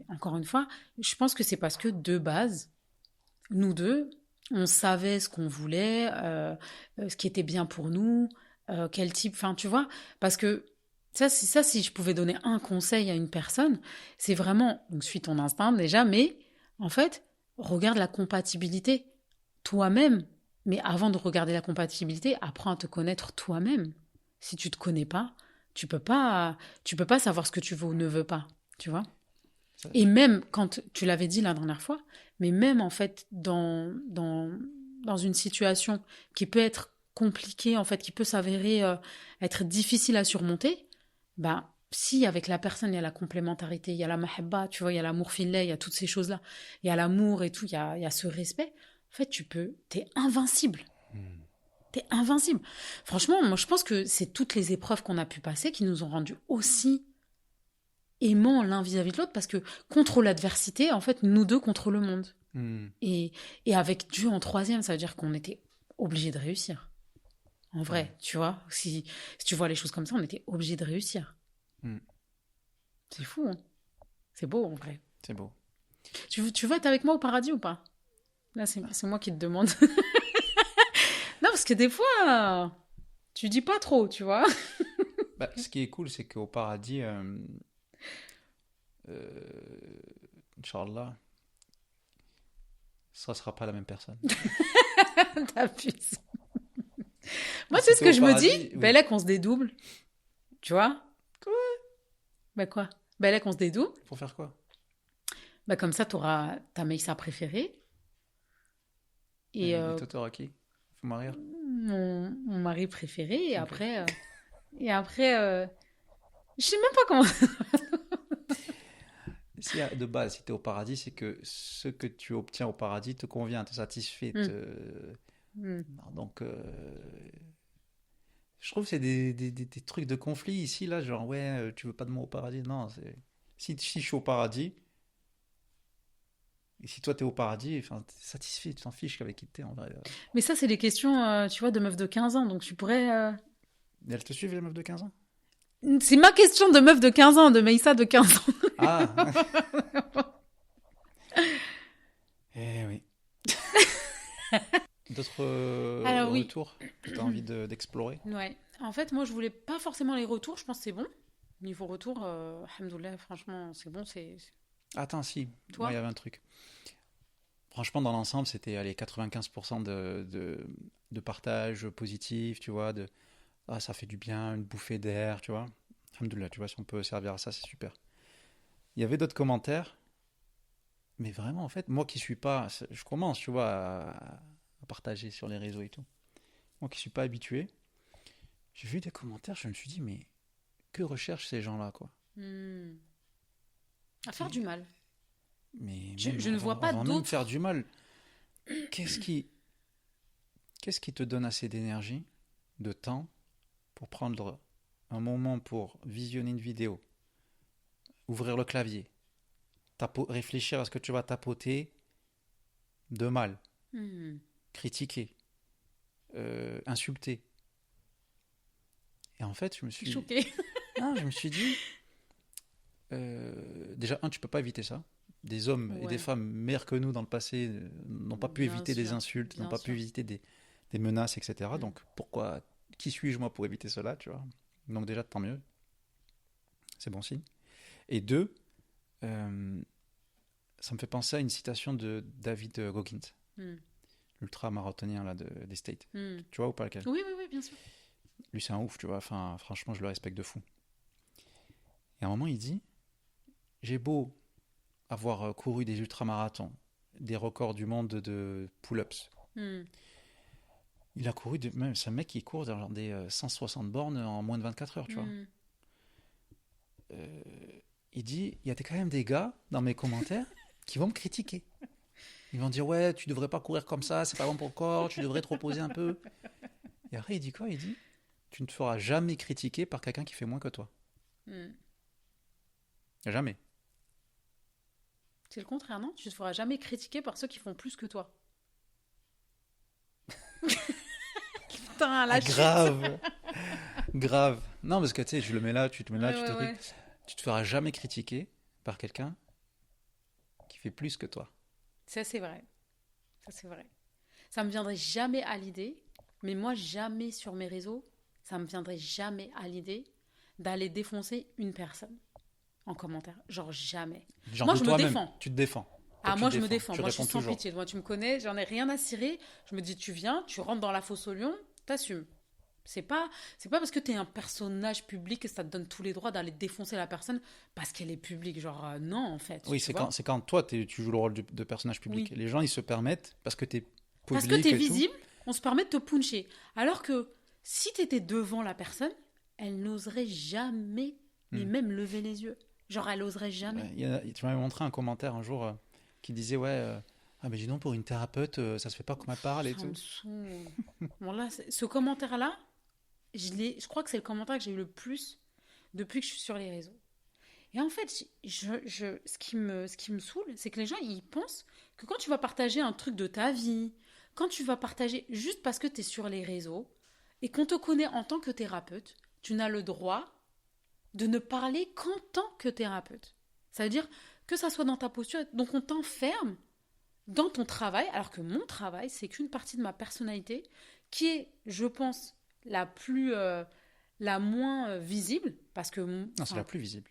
encore une fois, je pense que c'est parce que de base, nous deux, on savait ce qu'on voulait, ce qui était bien pour nous, quel type. Enfin, tu vois, parce que ça, si je pouvais donner un conseil à une personne, c'est vraiment, donc suis ton instinct déjà, mais en fait, regarde la compatibilité toi-même. Mais avant de regarder la compatibilité, apprends à te connaître toi-même. Si tu te connais pas, tu peux pas savoir ce que tu veux ou ne veux pas, tu vois. Ça, Et même quand tu l'avais dit la dernière fois, mais même en fait dans une situation qui peut être compliquée, en fait, qui peut s'avérer être difficile à surmonter, bah si avec la personne il y a la complémentarité, il y a la mahabba, tu vois, il y a l'amour filet, il y a toutes ces choses-là, il y a l'amour et tout, il y a ce respect, en fait t'es invincible. hmm. T'es invincible. Franchement, moi je pense que c'est toutes les épreuves qu'on a pu passer qui nous ont rendus aussi aimant l'un vis-à-vis de l'autre parce que contre l'adversité, en fait, nous deux contre le monde. Hmm. Et, et avec Dieu en troisième, ça veut dire qu'on était obligé de réussir. En Ouais. vrai, tu vois, si tu vois les choses comme ça, on était obligé de réussir. Hmm. C'est fou, hein. C'est beau en vrai. C'est beau. Tu veux être avec moi au paradis ou pas? Là, c'est moi qui te demande. Non, parce que des fois, tu dis pas trop, tu vois. Bah, ce qui est cool, c'est qu'au paradis, Inch'Allah, ça sera pas la même personne. T'abuses. Moi, tu sais Si ce t'es que au je me dis? paradis, Ben oui. là, qu'on se dédouble. Tu vois? Ben quoi? Ben là, qu'on se dédouble. Pour faire quoi? Bah comme ça, tu auras ta Meissa préférée et Et toi, t'auras qui? Faut m'arrêter. mon mari préféré. Ok. Et après je sais même pas comment. Si de base, si t'es au paradis, c'est que ce que tu obtiens au paradis te convient, te satisfait. Hmm, hmm. Non, donc, je trouve que c'est des trucs de conflit ici, là, genre, ouais, tu veux pas de moi au paradis. Non, si je suis au paradis, et si toi t'es au paradis, enfin, t'es satisfait, tu t'en fiches qu'avec qui t'es en vrai. Mais ça, c'est des questions, tu vois, de meuf de 15 ans. Donc tu pourrais. Et elles te suivent, les meufs de 15 ans? C'est ma question de meuf de 15 ans, de Meissa de 15 ans. Ah! Eh oui. D'autres Alors oui. retours que tu as envie d'explorer? Ouais. En fait, moi, je voulais pas forcément les retours. Je pense que c'est bon. Niveau retour, alhamdoulilah, franchement, c'est bon. Attends, si, moi il y Toi? avait un truc. Franchement, dans l'ensemble, c'était allez, 95% de partage positif, tu vois, ah, ça fait du bien, une bouffée d'air, tu vois. Alhamdoulilah, tu vois, si on peut servir à ça, c'est super. Il y avait d'autres commentaires, mais vraiment, en fait, moi qui suis pas, je commence, tu vois, à partager sur les réseaux et tout. Moi qui suis pas habitué, j'ai vu des commentaires, je me suis dit, mais que recherchent ces gens-là, quoi? Hmm. À faire du Qui- mal. Mais même Je ne vois pas avant même faire d'autres. du mal, qu'est-ce qui, qu'est-ce qui te donne assez d'énergie, de temps, pour prendre un moment pour visionner une vidéo, ouvrir le clavier, réfléchir à ce que tu vas tapoter de mal, Hmm. critiquer, insulter. Et en fait, Je suis choquée. non, je me suis dit, déjà, tu peux pas éviter ça. Des hommes et des Ouais, femmes meilleurs que nous dans le passé n'ont pas pu bien éviter des sûr, insultes, n'ont bien pas pu sûr. éviter des menaces, etc. Mm. Donc pourquoi, qui suis-je moi pour éviter cela, tu vois? Donc déjà, tant mieux, c'est bon signe. Et deux, euh, ça me fait penser à une citation de David Goggins, Mm. l'ultra-marathonien là, des States. Mm. Tu vois ou pas lequel? Oui, oui, oui, bien sûr. Lui, c'est un ouf, tu vois. Enfin, franchement, je le respecte de fou. Et à un moment, il dit, j'ai beau avoir couru des ultramarathons, des records du monde de pull-ups. Mm. Il a couru, même c'est un mec qui court dans genre des 160 bornes en moins de 24 heures, tu vois. Mm. Euh, il dit, il y a quand même des gars dans mes commentaires qui vont me critiquer. Ils vont dire, ouais, tu devrais pas courir comme ça, c'est pas bon pour le corps, tu devrais te reposer un peu. Et après, il dit quoi? Il dit, tu ne te feras jamais critiquer par quelqu'un qui fait moins que toi. Mm. Jamais. C'est le contraire, non? Tu te feras jamais critiquer par ceux qui font plus que toi. Putain, Ah, la chute. grave, grave. Non, parce que tu sais, tu le mets là, tu te mets là, Ouais, tu te ouais, ris. ouais. Tu te feras jamais critiquer par quelqu'un qui fait plus que toi. Ça, c'est vrai. Ça, c'est vrai. Ça me viendrait jamais à l'idée, mais moi, jamais sur mes réseaux, ça me viendrait jamais à l'idée d'aller défoncer une personne en commentaire. Genre jamais. Genre Moi, de je me toi-même, défends. tu te défends. Toi, Ah, tu moi, te je me défends. défends. Tu Moi, je suis réponds sans toujours. pitié. Moi, tu me connais, j'en ai rien à cirer. Je me dis, tu viens, tu rentres dans la fosse au lion, t'assumes. C'est pas parce que t'es un personnage public que ça te donne tous les droits d'aller défoncer la personne parce qu'elle est publique. Genre, non, en fait, Oui, tu vois. c'est quand toi, tu joues le rôle de personnage public. Oui. Les gens, ils se permettent, parce que t'es Parce que public t'es et tout. visible, on se permet de te puncher. Alors que si t'étais devant la personne, elle n'oserait jamais, mais Hmm. même lever les yeux. Genre, elle oserait jamais. Ouais, tu m'avais montré un commentaire un jour qui disait, ouais, ah, mais dis donc, pour une thérapeute, ça se fait pas comme elle parle et Ça me tout. saoule. Bon, là, ce commentaire-là, je crois que c'est le commentaire que j'ai eu le plus depuis que je suis sur les réseaux. Et en fait, ce qui me saoule, c'est que les gens, ils pensent que quand tu vas partager un truc de ta vie, quand tu vas partager juste parce que tu es sur les réseaux et qu'on te connaît en tant que thérapeute, tu n'as le droit de ne parler qu'en tant que thérapeute. Ça veut dire que ça soit dans ta posture. Donc on t'enferme dans ton travail, alors que mon travail, c'est qu'une partie de ma personnalité qui est, je pense, la moins visible, parce que, Non, c'est la enfin, plus visible.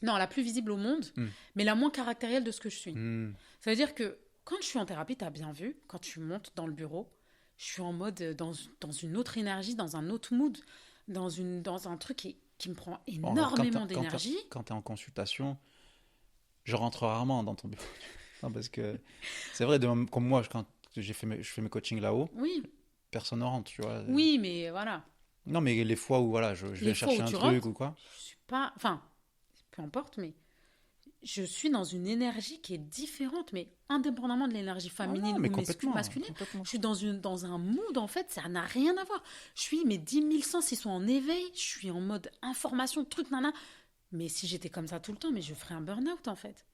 non, la plus visible au monde, Hmm. mais la moins caractérielle de ce que je suis. Hmm. Ça veut dire que quand je suis en thérapie, tu as bien vu, quand tu montes dans le bureau, je suis en mode dans une autre énergie, dans un autre mood, dans un truc qui me prend Bon, alors, énormément d'énergie. quand t'es en consultation, je rentre rarement dans ton bureau. Non, parce que c'est vrai, comme moi, quand je fais mes coachings là-haut, Oui, personne ne rentre, tu vois. oui, mais voilà. Non, mais les fois où voilà, je Les vais fois où chercher un tu truc rentres, ou quoi. je suis pas. Enfin, peu importe, mais je suis dans une énergie qui est différente, mais indépendamment de l'énergie Ah non, féminine mais ou complètement, masculine. complètement. Je suis dans un mood, en fait, ça n'a rien à voir. Je suis, mes 10 000 sens, ils sont en éveil. Je suis en mode information, truc, nana. Mais si j'étais comme ça tout le temps, mais je ferais un burn-out, en fait.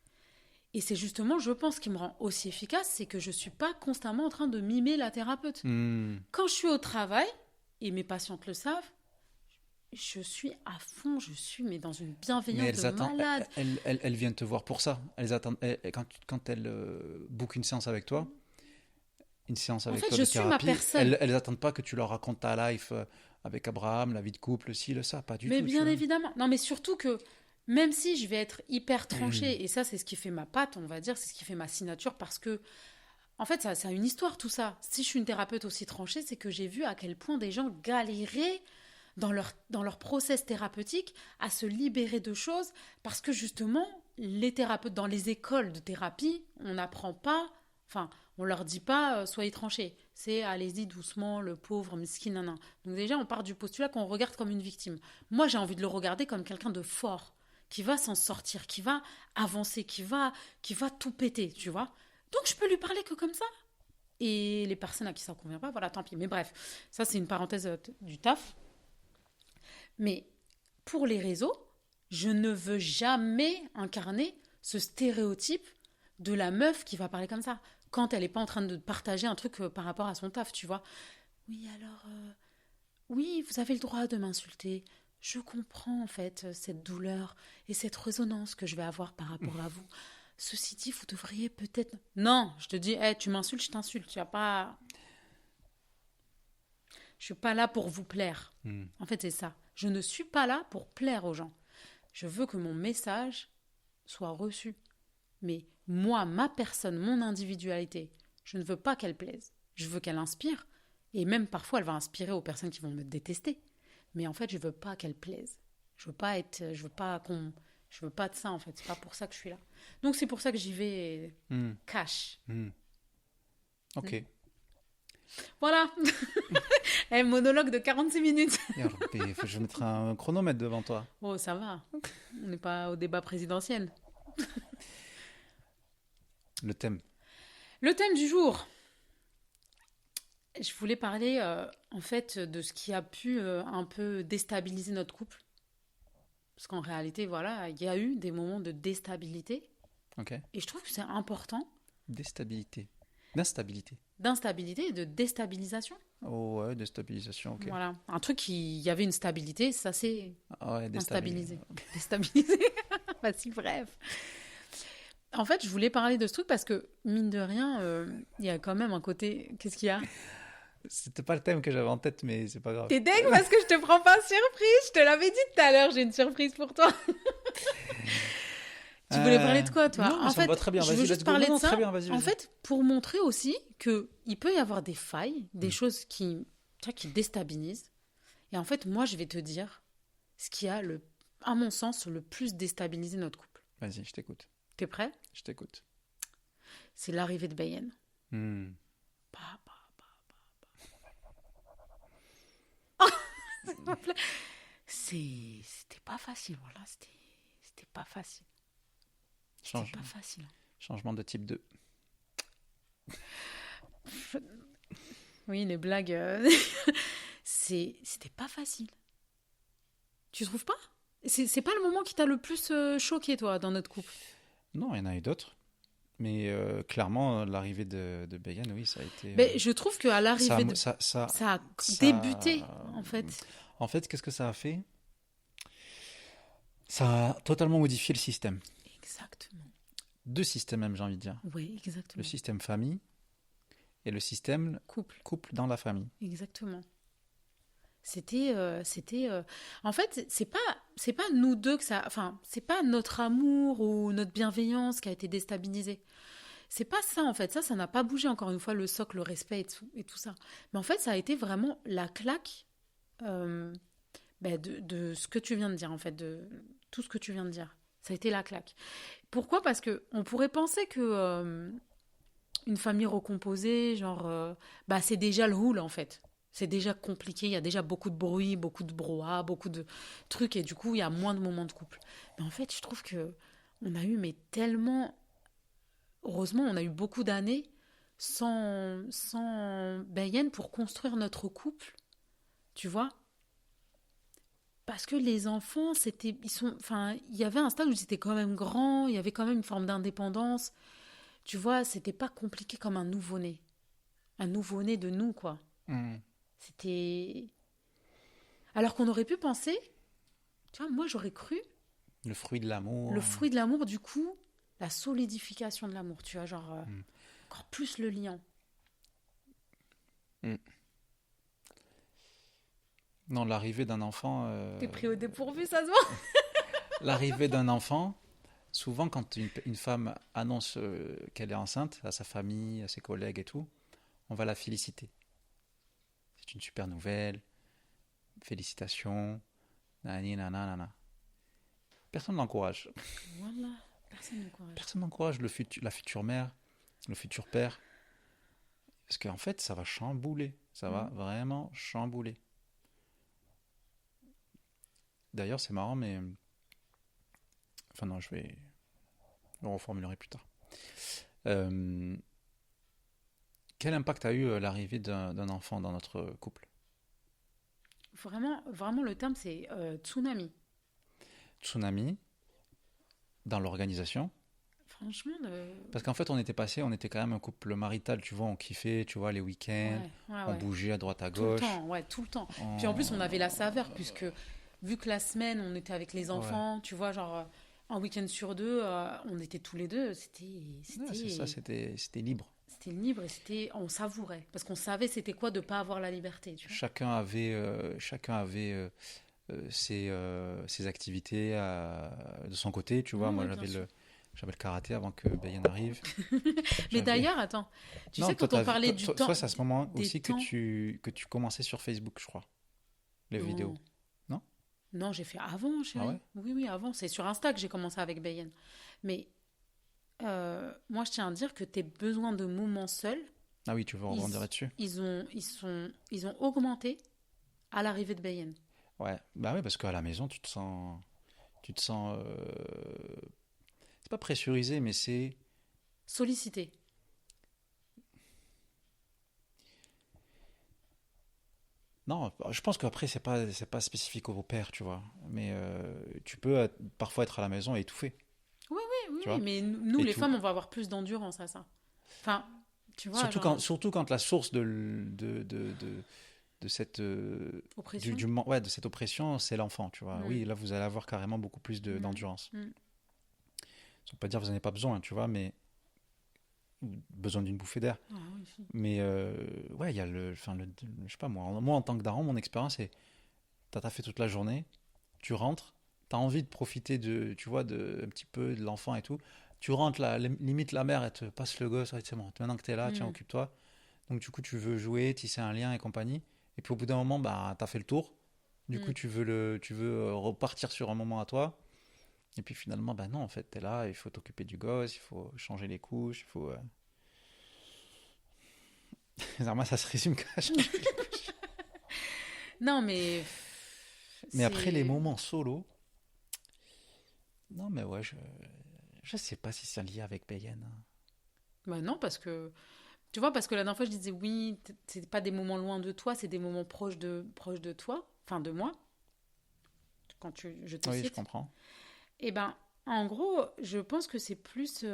Et c'est justement, je pense, ce qui me rend aussi efficace, c'est que je suis pas constamment en train de mimer la thérapeute. Hmm. Quand je suis au travail, et mes patientes le savent, je suis à fond, je suis mais dans une Mais bienveillance elles de attendent, malade. elles viennent te voir pour ça. Elles attendent, quand elles bookent une séance avec toi, une séance En avec fait, toi je de suis ma thérapie, personne. elles attendent pas que tu leur racontes ta life avec Abraham, la vie de couple, ci, le ça, pas du Mais tout, tu bien vois. évidemment. Non, mais surtout que même si je vais être hyper tranchée, et ça, c'est ce qui fait ma patte, on va dire, c'est ce qui fait ma signature, parce que, en fait, ça a une histoire, tout ça. Si je suis une thérapeute aussi tranchée, c'est que j'ai vu à quel point des gens galéraient dans leur process thérapeutique à se libérer de choses, parce que justement, les thérapeutes, dans les écoles de thérapie, on n'apprend pas, enfin, on leur dit pas soyez tranchés. C'est allez-y doucement, le pauvre, miskin, nan, nan. Donc déjà, on part du postulat qu'on regarde comme une victime. Moi, j'ai envie de le regarder comme quelqu'un de fort, qui va s'en sortir, qui va avancer, qui va tout péter, tu vois. Donc je peux lui parler que comme ça. Et les personnes à qui ça convient pas, voilà, tant pis. Mais bref, ça c'est une parenthèse du taf. Mais pour les réseaux, je ne veux jamais incarner ce stéréotype de la meuf qui va parler comme ça. Quand elle n'est pas en train de partager un truc par rapport à son taf, tu vois. Oui, alors, oui, vous avez le droit de m'insulter. Je comprends en fait cette douleur et cette résonance que je vais avoir par rapport à vous. Ceci dit, vous devriez peut-être... Non, je te dis, tu m'insultes, je t'insulte. Tu as pas... Je suis pas là pour vous plaire. Hmm. En fait, c'est ça. Je ne suis pas là pour plaire aux gens. Je veux que mon message soit reçu. Mais moi, ma personne, mon individualité, je ne veux pas qu'elle plaise. Je veux qu'elle inspire. Et même parfois, elle va inspirer aux personnes qui vont me détester. Mais en fait, je veux pas qu'elle plaise. Je veux pas de ça en fait. C'est pas pour ça que je suis là. Donc c'est pour ça que j'y vais Hmm. cash. Hmm. Ok. Voilà. Un monologue de 46 minutes. Ya Rabbi, je vais mettre un chronomètre devant toi. Oh, ça va. On n'est pas au débat présidentiel. Le thème. Le thème du jour. Je voulais parler en fait de ce qui a pu un peu déstabiliser notre couple. Parce qu'en réalité, voilà, il y a eu des moments de déstabilité. Ok. Et je trouve que c'est important. Déstabilité. D'instabilité. D'instabilité et de déstabilisation. Oh ouais, déstabilisation, ok. Voilà. Un truc qui... Il y avait une stabilité, ça s'est Ah ouais, instabilisé. Ok. Déstabilisé. Bah si, bref. En fait, je voulais parler de ce truc parce que, mine de rien, il y a quand même un côté... Qu'est-ce qu'il y a? C'était pas le thème que j'avais en tête, mais c'est pas grave. T'es dingue parce que je te prends pas surprise. Je te l'avais dit tout à l'heure, j'ai une surprise pour toi. Tu voulais parler de quoi, toi? Non, mais En ça me fait, va très bien. je Vas-y, veux let's juste go. parler Non, de non, ça. très bien, vas-y, En vas-y. fait, pour montrer aussi que il peut y avoir des failles, des choses qui, tu vois, qui déstabilisent. Et en fait, moi, je vais te dire ce qui a, à mon sens, le plus déstabilisé notre couple. Vas-y, je t'écoute. T'es prêt? Je t'écoute. C'est l'arrivée de Bayen. Hmm. Bah, bah. S'il vous plaît. C'était pas facile, voilà. C'était pas facile. C'était Change- pas facile. Changement de type 2. Oui, les blagues. C'était pas facile. Tu trouves pas? C'est pas le moment qui t'a le plus choqué, toi, dans notre couple. Non, il y en a eu d'autres. Mais clairement, l'arrivée de Bayan, oui, ça a été. Mais je trouve qu'à l'arrivée de... ça, Ça a ça- débuté, en fait. En fait, qu'est-ce que ça a fait? Ça a totalement modifié le système. Exactement. Deux systèmes même, j'ai envie de dire. Oui, Le exactement. système famille et le système Couple, couple dans la famille. exactement. En fait, c'est pas nous deux que ça... Enfin, c'est pas notre amour ou notre bienveillance qui a été déstabilisée. C'est pas ça, en fait. Ça n'a pas bougé, encore une fois, le socle, le respect et tout ça. Mais en fait, ça a été vraiment la claque de ce que tu viens de dire, en fait, de tout ce que tu viens de dire. Ça a été la claque. Pourquoi? Parce que on pourrait penser que une famille recomposée, genre, c'est déjà le houle, en fait. C'est déjà compliqué, il y a déjà beaucoup de bruit, beaucoup de brouhaha, beaucoup de trucs, et du coup, il y a moins de moments de couple. Mais en fait, je trouve que on a eu, mais tellement... Heureusement, on a eu beaucoup d'années sans Bayen pour construire notre couple, tu vois. Parce que les enfants, il y avait un stade où ils étaient quand même grands, il y avait quand même une forme d'indépendance. Tu vois, c'était pas compliqué comme un nouveau-né. Un nouveau-né de nous, quoi. Hmm. C'était... Alors qu'on aurait pu penser, tu vois, moi j'aurais cru, Le fruit de l'amour. le fruit de l'amour, du coup, la solidification de l'amour, tu vois, genre, encore plus le lien. Non, l'arrivée d'un enfant. T'es pris au dépourvu, ça se voit. L'arrivée d'un enfant, souvent quand une femme annonce qu'elle est enceinte à sa famille, à ses collègues et tout, on va la féliciter. C'est une super nouvelle. Félicitations. Nani, nana, nana. Personne n'encourage. Voilà, personne n'encourage. Personne n'encourage la future mère, le futur père. Parce qu'en fait, ça va chambouler. Ça va vraiment chambouler. D'ailleurs, c'est marrant, mais... Enfin non, je le reformulerai plus tard. Quel impact a eu l'arrivée d'un enfant dans notre couple? Vraiment, vraiment, le terme, c'est tsunami. Tsunami, dans l'organisation, Franchement, Parce qu'en fait, on était quand même un couple marital, tu vois, on kiffait, tu vois, les week-ends, on ouais. bougeait à droite à Tout le gauche. temps, ouais, tout le temps. Puis en plus, on avait la On- saveur, puisque vu que la semaine, on était avec les Ouais, enfants, tu vois, genre un week-end sur deux, on était tous les deux. ouais, c'est ça, c'était libre. C'était libre et on savourait. Parce qu'on savait c'était quoi de pas avoir la liberté, tu vois. Chacun avait ses activités de son côté, tu vois. Oui, Moi, oui, bien sûr. j'avais le karaté avant que Bayen arrive. Mais J'avais... d'ailleurs, attends, tu Non, sais, quand on parlait du temps, toi, c'est à ce moment des aussi temps. que tu commençais sur Facebook, je crois, les vidéos. Non, Non? non, j'ai fait avant, Ah ouais? chérie. Oui, oui, avant. C'est sur Insta que j'ai commencé avec Bayen. Mais moi, je tiens à dire que tes besoins de moments seuls, Ah oui, tu veux ils, rebondir là-dessus? ils ont augmenté à l'arrivée de Bayen. Ouais, bah oui, parce qu'à la maison, tu te sens, c'est pas pressurisé, mais c'est, Sollicité. non, je pense qu'après, c'est pas spécifique au père, tu vois. Mais tu peux parfois être à la maison et étouffer, Oui, oui, oui, tu oui, vois. mais nous, Et les tout. femmes, on va avoir plus d'endurance à ça. Enfin, tu vois, genre, Surtout quand la source de cette, oppression. ouais, de cette oppression, c'est l'enfant, tu vois. Mm, Oui, là, vous allez avoir carrément beaucoup plus mm, d'endurance. mm. Ça veut pas dire que vous n'en avez pas besoin, tu vois, mais besoin d'une bouffée d'air. Ah oui, si. Mais ouais, il y a je sais pas moi en tant que daron, mon expérience c'est, t'as fait toute la journée, tu rentres, t'as envie de profiter tu vois, un petit peu de l'enfant et tout. Tu rentres, limite la mère, elle te passe le gosse, ouais, c'est bon, maintenant que t'es là, tiens, Mm, occupe-toi. Donc du coup, tu veux jouer, tisser un lien et compagnie. Et puis au bout d'un moment, bah, t'as fait le tour. Du coup, mm. tu veux repartir sur un moment à toi. Et puis finalement, bah non, en fait, t'es là, il faut t'occuper du gosse, il faut changer les couches, il faut... Moi, ça se résume qu'à changer. Non, mais Mais après, les c'est. moments solo, non, mais ouais, je sais pas si c'est lié avec Bayen, hein. Bah non, parce que. Tu vois, parce que la dernière fois, je disais oui, c'est pas des moments loin de toi, c'est des moments proches de toi, enfin de moi, quand je te Oui, je cite. comprends. Et ben, en gros, je pense que c'est plus.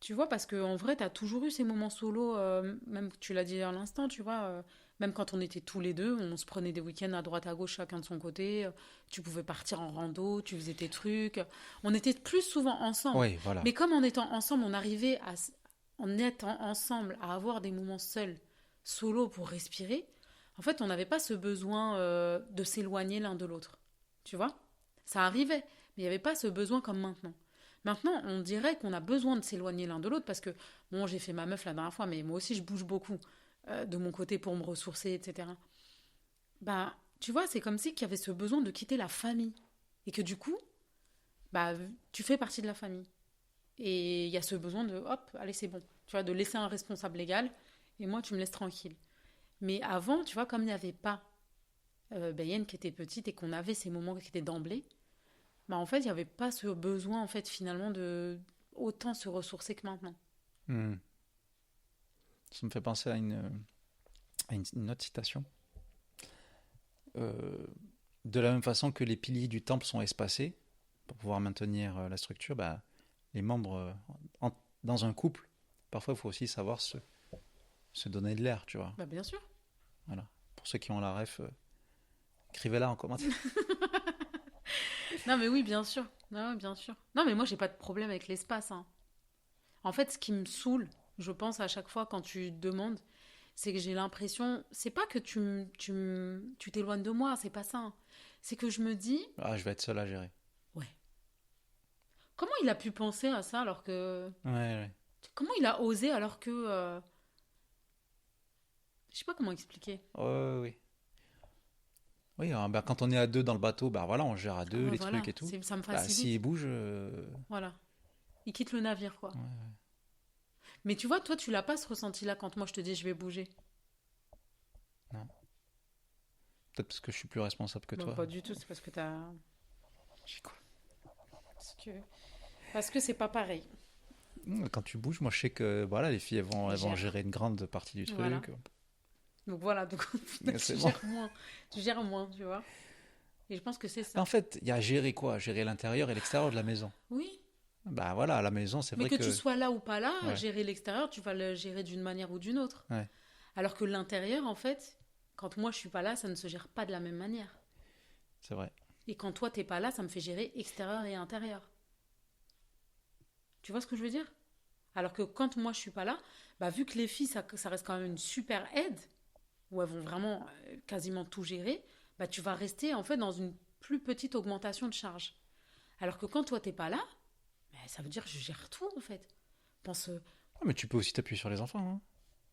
Tu vois, parce qu'en vrai, tu as toujours eu ces moments solo, même tu l'as dit à l'instant, tu vois, même quand on était tous les deux, on se prenait des week-ends à droite à gauche, chacun de son côté, tu pouvais partir en rando, tu faisais tes trucs, on était plus souvent ensemble. Oui, voilà. Mais comme en étant ensemble, on arrivait en étant ensemble à avoir des moments seuls, solo pour respirer, en fait, on n'avait pas ce besoin de s'éloigner l'un de l'autre. Tu vois? Ça arrivait, mais il n'y avait pas ce besoin comme maintenant. Maintenant, on dirait qu'on a besoin de s'éloigner l'un de l'autre parce que, bon, j'ai fait ma meuf la dernière fois, mais moi aussi, je bouge beaucoup de mon côté pour me ressourcer, etc. Bah, tu vois, c'est comme si qu'il y avait ce besoin de quitter la famille. Et que du coup, bah, tu fais partie de la famille. Et il y a ce besoin de, hop, allez, c'est bon. Tu vois, de laisser un responsable légal et moi, tu me laisses tranquille. Mais avant, tu vois, comme il n'y avait pas Bayenne qui était petite et qu'on avait ces moments qui étaient d'emblée, bah en fait, il n'y avait pas ce besoin, en fait, finalement, de autant se ressourcer que maintenant. Hmm. Ça me fait penser à une autre citation. Euh, de la même façon que les piliers du temple sont espacés pour pouvoir maintenir la structure, bah, les membres en- dans un couple, parfois il faut aussi savoir se donner de l'air, tu vois. Bah bien sûr. Voilà. Pour ceux qui ont la ref, écrivez-la en commentaire. Non, mais oui, bien sûr. Non, bien sûr. Non, mais moi, j'ai pas de problème avec l'espace, hein. En fait, ce qui me saoule, je pense à chaque fois quand tu demandes, c'est que j'ai l'impression, c'est pas que tu t'éloignes de moi, c'est pas ça, hein. C'est que je me dis, Ah, je vais être seul à gérer. ouais, comment il a pu penser à ça alors que, Ouais, ouais. comment il a osé alors que, je sais pas comment expliquer. Ouais, ouais, ouais. Oui, hein, bah, quand on est à deux dans le bateau, bah voilà, on gère à Ah deux bah les voilà, trucs et tout. ça me Bah, s'il facilite. bouge, Voilà, il quitte le navire, quoi. ouais, Mais tu vois, toi, tu l'as pas ce ressenti-là quand moi je te dis je vais bouger. non. Peut-être parce que je suis plus responsable que Bon, toi. pas du tout, c'est parce que t'as. J'ai quoi. Parce que c'est pas pareil. Quand tu bouges, moi je sais que voilà, les filles Il elles vont gère. gérer une grande partie du Voilà. truc. Donc voilà, donc C'est tu bon. gères moins. Tu gères moins, tu vois. Et je pense que c'est En ça. fait, il y a gérer quoi? Gérer l'intérieur et l'extérieur de la maison. Oui, Bah voilà, à la maison, c'est Mais vrai que que... tu sois là ou pas là, Ouais, gérer l'extérieur, tu vas le gérer d'une manière ou d'une autre. ouais, Alors que l'intérieur, en fait, quand moi je suis pas là, ça ne se gère pas de la même manière. c'est vrai. Et quand toi t'es pas là, ça me fait gérer extérieur et intérieur. Tu vois ce que je veux dire? Alors que quand moi je suis pas là, bah vu que les filles ça reste quand même une super aide, où elles vont vraiment quasiment tout gérer, bah tu vas rester en fait dans une plus petite augmentation de charge. Alors que quand toi t'es pas là, bah, ça veut dire que je gère tout en fait. Pense Ah, mais tu peux aussi t'appuyer sur les enfants, hein.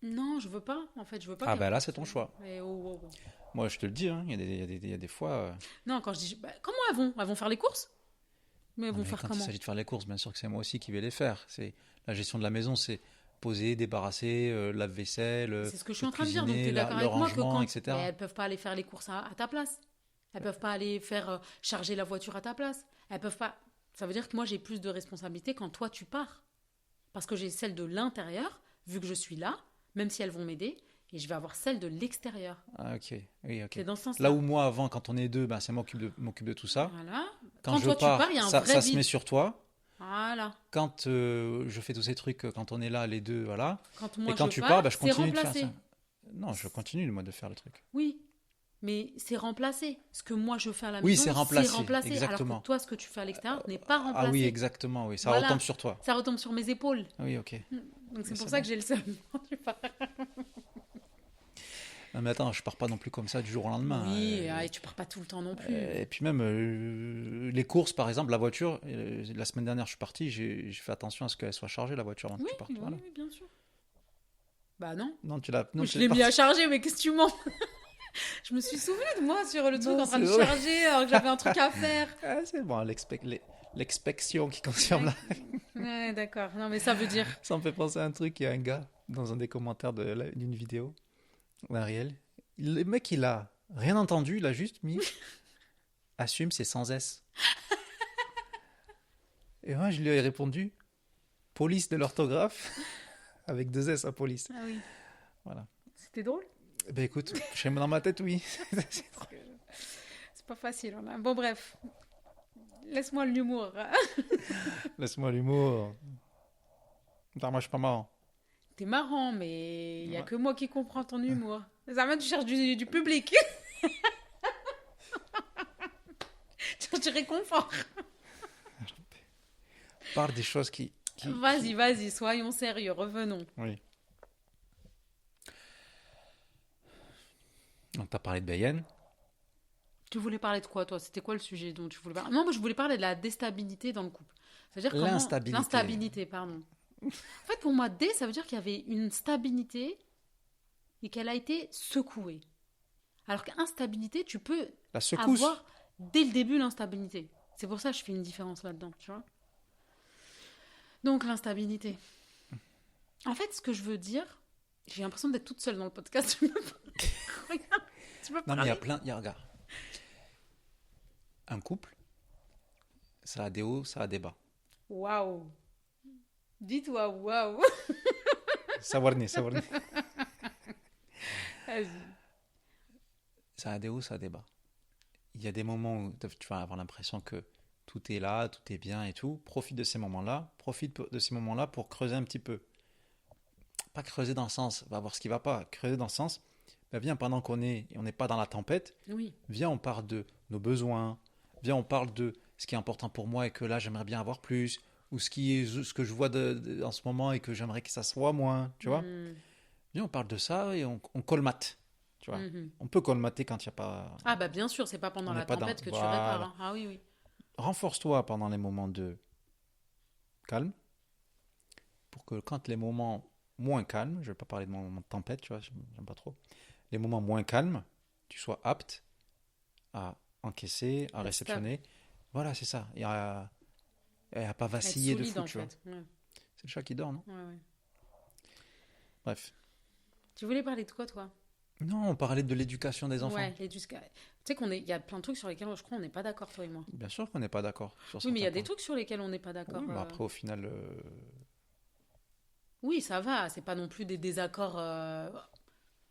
non, je veux pas. En fait, je veux pas Ah qu'elles bah là, pensent. c'est ton choix. Mais oh, oh, oh. Moi, je te le dis, hein, il y a des fois... Non, quand je dis bah, comment elles vont? Elles vont faire les courses? Mais elles Non, vont mais faire quand il comment? s'agit de faire les courses, bien sûr que c'est moi aussi qui vais les faire. C'est la gestion de la maison, c'est poser, débarrasser, lave-vaisselle, C'est ce que je suis le en train de dire. Donc tu cuisiner, es d'accord le avec moi que rangement, quand mais etc. elles peuvent pas aller faire les courses à ta place. Elles peuvent pas aller faire charger la voiture à ta place. Elles peuvent pas. Ça veut dire que moi j'ai plus de responsabilités quand toi tu pars. Parce que j'ai celle de l'intérieur, vu que je suis là, même si elles vont m'aider, et je vais avoir celle de l'extérieur. Ah, ok, oui, ok. C'est dans ce Là sens-là. où moi, avant, quand on est deux, ben, c'est moi qui m'occupe de tout ça. Voilà. Quand Quand je toi tu pars, pars, il y a un ça, vrai ça se met vide. sur toi. Voilà. Quand je fais tous ces trucs, quand on est là, les deux, voilà. Quand Et moi quand je tu pars, pars, ben, je c'est continue de faire remplacé. ça. Non, je continue, moi, de faire le truc. Oui, mais c'est remplacé. Ce que moi je fais à la Oui, maison, c'est c'est remplacé, remplacé. Alors que exactement. toi, ce que tu fais à l'extérieur n'est pas Ah oui, remplacé. exactement, oui. Ça retombe Voilà, sur toi. ça retombe sur mes épaules. Oui, ok. Donc c'est Mais pour c'est ça bon. que j'ai le seum. quand tu pars. Non, mais attends, je pars pas non plus comme ça du jour au lendemain. Oui, et tu pars pas tout le temps non plus. Et puis même les courses, par exemple, la voiture. La semaine dernière, je suis parti, j'ai fait attention à ce qu'elle soit chargée, la voiture, avant que Oui, tu partes. oui, Voilà. oui, bien sûr. Bah non. Non, non, Je tu es l'ai mis à parti. charger, mais qu'est-ce que tu mens? Je me suis souvenue de moi sur le truc Non, en train c'est de vrai. charger alors que j'avais un truc à faire. Ah, c'est bon, l'expection qui confirme là. Ouais, d'accord. Non, mais ça veut dire. Ça me fait penser à un truc. Il y a un gars dans un des commentaires d'une vidéo, d'un réel. Le mec, il a rien entendu, il a juste mis assume, c'est sans S. Et moi, je lui ai répondu police de l'orthographe avec deux S à police. Ah oui. Voilà. C'était drôle. Ben écoute, dans ma tête, oui. C'est pas facile. Bon, bref. Laisse-moi l'humour. Laisse-moi l'humour. Putain, moi, je suis pas marrant. T'es marrant, mais il y a Ouais. que moi qui comprends ton humour. Ça tu cherches du public. Tu cherches du réconfort. Parle des choses qui... Vas-y, vas-y, soyons sérieux, revenons. Oui. Donc, t'as parlé de Bayenne. Tu voulais parler de quoi, toi? C'était quoi le sujet dont tu voulais parler? Non, moi, je voulais parler de la déstabilité dans le couple. C'est-à-dire comment... L'instabilité. L'instabilité, pardon. En fait, pour moi, ça veut dire qu'il y avait une stabilité et qu'elle a été secouée. Alors qu'instabilité, tu peux La secousse. avoir dès le début l'instabilité. C'est pour ça que je fais une différence là-dedans, tu vois. Donc, l'instabilité. En fait, ce que je veux dire, j'ai l'impression d'être toute seule dans le podcast. Regarde, tu peux Non, mais il y a parler. regarde. Un couple, ça a des hauts, ça a des bas. Waouh. Dis-toi, waouh. Sawarné. Vas-y. Ça a des hauts, ça a des bas. Il y a des moments où tu vas avoir l'impression que tout est là, tout est bien et tout. Profite de ces moments-là. Profite de ces moments-là pour creuser un petit peu. Pas creuser dans le sens, va voir ce qui va pas. Creuser dans le sens, ben viens, pendant on n'est pas dans la tempête, Oui. viens, on parle de nos besoins. Viens, on parle de ce qui est important pour moi et que là, j'aimerais bien avoir plus. Ou ce que je vois en ce moment et que j'aimerais que ça soit moins. Tu vois? Mhm. Viens, on parle de ça et on colmate. Tu vois? Mhm. On peut colmater quand il n'y a pas... Ah bah bien sûr, c'est pas pendant On la n'est pas tempête que tu Voilà. répares. Hein. Ah oui, oui. Renforce-toi pendant les moments de calme pour que quand les moments moins calmes, je ne vais pas parler de moments de tempête, tu vois, j'aime pas trop, les moments moins calmes, tu sois apte à encaisser, à réceptionner. Voilà, c'est ça. Et à pas Être vaciller de solide fou, en tu vois. fait. Ouais. C'est le chat qui dort, non? Ouais, ouais. Bref. Tu voulais parler de quoi, toi? Non, on parlait de l'éducation des enfants. Ouais, Tu sais il y a plein de trucs sur lesquels je crois on n'est pas d'accord, toi et moi. Bien sûr qu'on n'est pas d'accord sur Oui, mais il y a certains des points. trucs sur lesquels on n'est pas d'accord. Oui, mais après, au final, Oui, ça va. C'est pas non plus des désaccords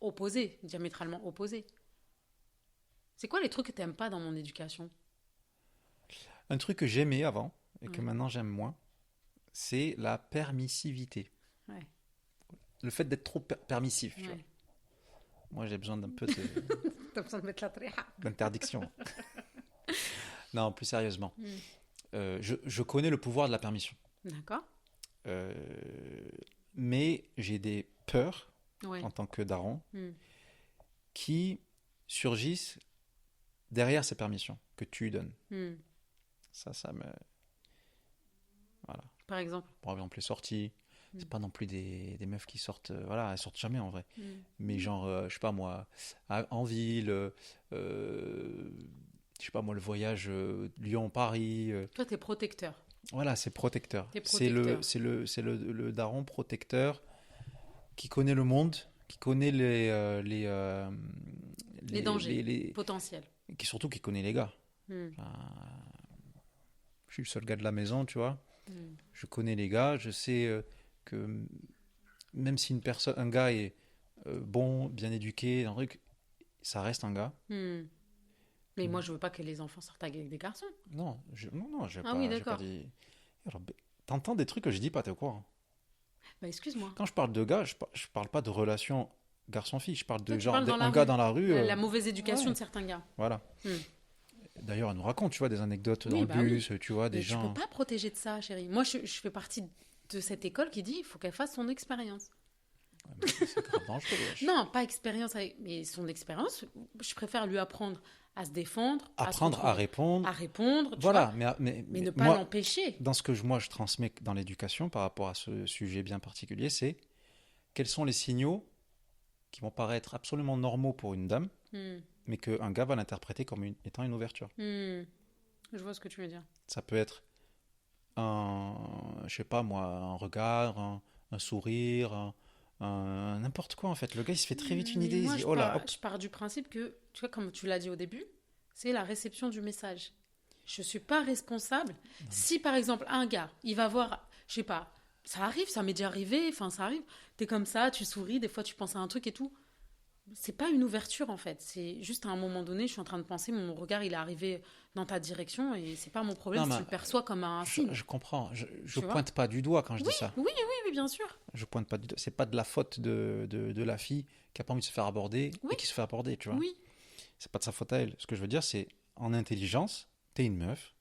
opposés, diamétralement opposés. C'est quoi les trucs que t'aimes pas dans mon éducation? un truc que j'aimais avant et que Ouais. maintenant j'aime moins, c'est la permissivité. Ouais. Le fait d'être trop permissif. Tu vois. Ouais. Moi, j'ai besoin d'un peu T'as besoin de mettre la tréha. d'interdiction. Non, plus sérieusement. Mm. Je connais le pouvoir de la permission. D'accord. Euh, mais j'ai des peurs Ouais. en tant que daron Mm. qui surgissent derrière ces permissions que tu lui donnes. Mm. Ça me... Voilà. Par exemple. Par exemple, les sorties, Mm. c'est pas non plus des meufs qui sortent... voilà, elles sortent jamais en vrai. Mm. Mais genre, je sais pas moi, en ville, je sais pas moi, le voyage Lyon-Paris... Toi, t'es protecteur. voilà, c'est protecteur. T'es C'est protecteur. le daron protecteur qui connaît le monde, qui connaît Les dangers les- potentiels. qui surtout qui connaît les gars. Mm. Enfin, je suis le seul gars de la maison, tu vois. Mm. Je connais les gars, je sais que même si un gars est bon, bien éduqué, un truc, ça reste un gars. Mm. Mais moi, je veux pas que les enfants sortent avec des garçons. Non, j'ai Ah pas, oui, j'ai pas d'accord. dit. Alors, t'entends des trucs que je dis pas, t'es au courant. Bah, excuse-moi. Quand je parle de gars, je parle pas de relation garçon-fille, je parle Toi, de tu genre parles dans la un gars rue. dans la rue. La mauvaise éducation Ouais, de certains gars. voilà. Mm. D'ailleurs, elle nous raconte, tu vois, des anecdotes dans Oui, le bah oui. bus, tu vois, des Mais tu peux gens. pas protéger de ça, chérie. Moi, je fais partie de cette école qui dit il faut qu'elle fasse son expérience. Ouais, mais c'est grave dangereux, wesh. Non, pas expérience, mais son expérience, je préfère lui apprendre à se défendre, Apprendre à répondre. à répondre, tu Voilà, vois, mais ne pas moi, l'empêcher. dans ce que moi je transmets dans l'éducation par rapport à ce sujet bien particulier, c'est quels sont les signaux qui vont paraître absolument normaux pour une dame, Hmm, mais qu'un gars va l'interpréter comme étant une ouverture. hmm. Je vois ce que tu veux dire. Ça peut être je sais pas moi, un regard, un sourire, n'importe quoi en fait. Le gars il se fait très vite une Mais idée, il se moi, dit oh là, hop. je pars du principe que, tu vois, comme tu l'as dit au début, c'est la réception du message. Je suis pas responsable. Si, par exemple, un gars, il va voir, je sais pas, ça arrive, ça m'est déjà arrivé, enfin, ça arrive, t'es comme ça, tu souris, des fois, tu penses à un truc et tout. C'est pas une ouverture, en fait. C'est juste à un moment donné, je suis en train de penser, mon regard, il est arrivé dans ta direction et c'est pas mon problème Non, si mais tu le perçois comme un signe. je comprends, je Tu vois? pointe pas du doigt quand je dis ça. Oui, oui, oui, bien sûr. Je pointe pas du doigt. C'est pas de la faute de la fille qui a pas envie de se faire aborder Oui, et qui se fait aborder, tu vois. oui. C'est pas de sa faute à elle. Ce que je veux dire, c'est en intelligence, t'es une meuf,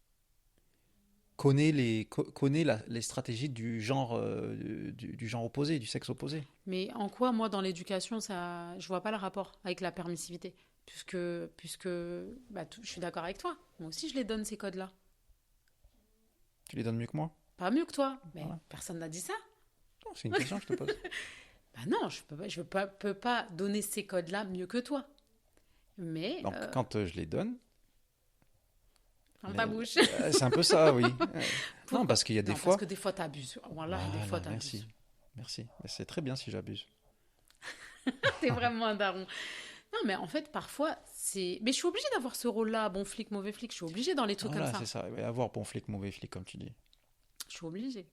connais les stratégies du genre, du genre opposé, du sexe opposé. Mais en quoi, moi, dans l'éducation, ça, je vois pas le rapport avec la permissivité. Puisque bah, je suis d'accord avec toi. Moi aussi, je les donne, ces codes-là. Tu les donnes mieux que moi? Pas mieux que toi. Mais Voilà. personne n'a dit ça. Non, c'est une question que je te pose. Bah non, peux pas donner ces codes-là mieux que toi. Mais, Donc, quand je les donne, ferme ta bouche. c'est un peu ça, oui. Non, parce qu'il y a des Non, fois. parce que des fois, t'abuses. Voilà, des fois, Voilà, merci. t'abuses. Merci. Mais c'est très bien si j'abuse. T'es vraiment un daron. Non, mais en fait, parfois, c'est... Mais je suis obligée d'avoir ce rôle-là, bon flic, mauvais flic. Je suis obligée dans les trucs Voilà, comme c'est ça. ça. Il va y avoir bon flic, mauvais flic, comme tu dis. Je suis obligée.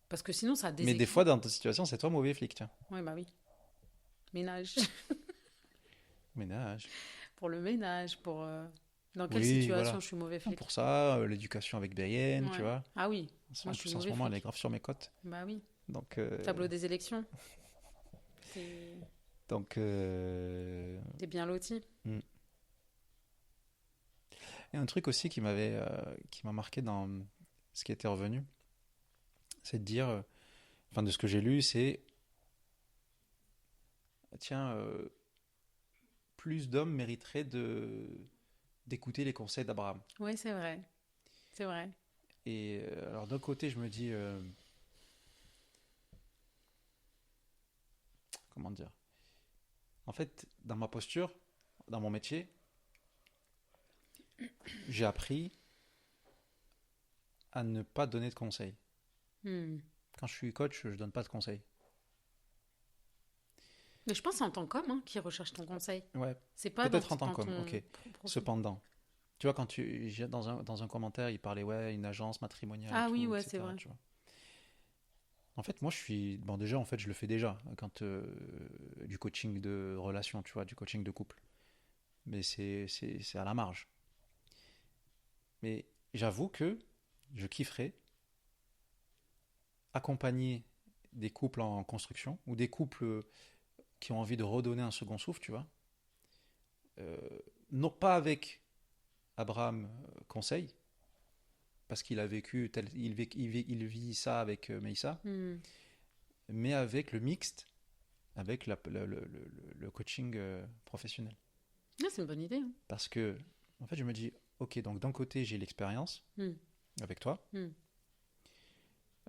Parce que sinon, ça Mais des déséquilibre. fois, dans ta situation, c'est toi mauvais flic, tiens. Oui, bah oui. Ménage. Ménage. Pour le ménage, pour... Dans quelle Oui, situation voilà. je suis mauvais Non, flic? pour ça, l'éducation avec Bayenne, tu Ouais. vois. Ah oui, moi, je En suis plus, en ce mauvais moment, elle est flic. grave sur mes côtes. Bah oui. Donc, Tableau des élections. T'es donc t'es bien loti. hmm. Et un truc aussi qui m'a marqué dans ce qui était revenu, c'est de dire, enfin, de ce que j'ai lu, c'est, tiens, plus d'hommes mériteraient d'écouter les conseils d'Abraham. Oui, c'est vrai. C'est vrai. Et alors d'un côté, je me dis, comment dire, en fait, dans ma posture, dans mon métier, j'ai appris à ne pas donner de conseils. Hmm. Quand je suis coach, je donne pas de conseils. Mais je pense que c'est en tant qu'homme hein, qui recherche ton conseil. Ouais, C'est pas peut-être en tant dans qu'homme, ton ok. profil. Cependant, tu vois, dans un commentaire, il parlait, ouais, une agence matrimoniale, Ah et oui, tout, ouais, c'est etc., vrai. tu vois. En fait, moi, je suis. Bon, déjà, en fait, je le fais déjà, quand du coaching de relation, tu vois, du coaching de couple. Mais c'est à la marge. Mais j'avoue que je kifferais accompagner des couples en construction ou des couples qui ont envie de redonner un second souffle, tu vois. Euh, non pas avec Abraham conseil, parce qu'il a vécu, il vit ça avec Meïssa, mais avec le mixte, avec le coaching professionnel. Ah, c'est une bonne idée. Hein. Parce que, en fait, je me dis, ok, donc d'un côté, j'ai l'expérience avec toi.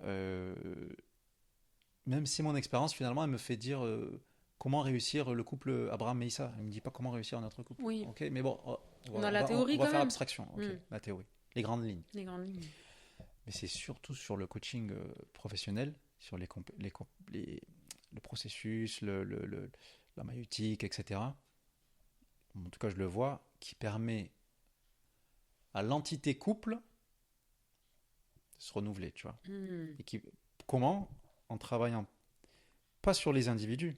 Euh, Même si mon expérience, finalement, elle me fait dire comment réussir le couple Abraham-Meïssa. Elle me dit pas comment réussir notre couple. Oui. Ok, mais bon, On a la théorie on va quand faire même. abstraction. Ok, la théorie, les grandes lignes. Les grandes lignes. Mais c'est surtout sur le coaching professionnel, sur le processus, la maïeutique, etc. En tout cas, je le vois, qui permet à l'entité couple de se renouveler, tu vois. Et comment? En travaillant pas sur les individus,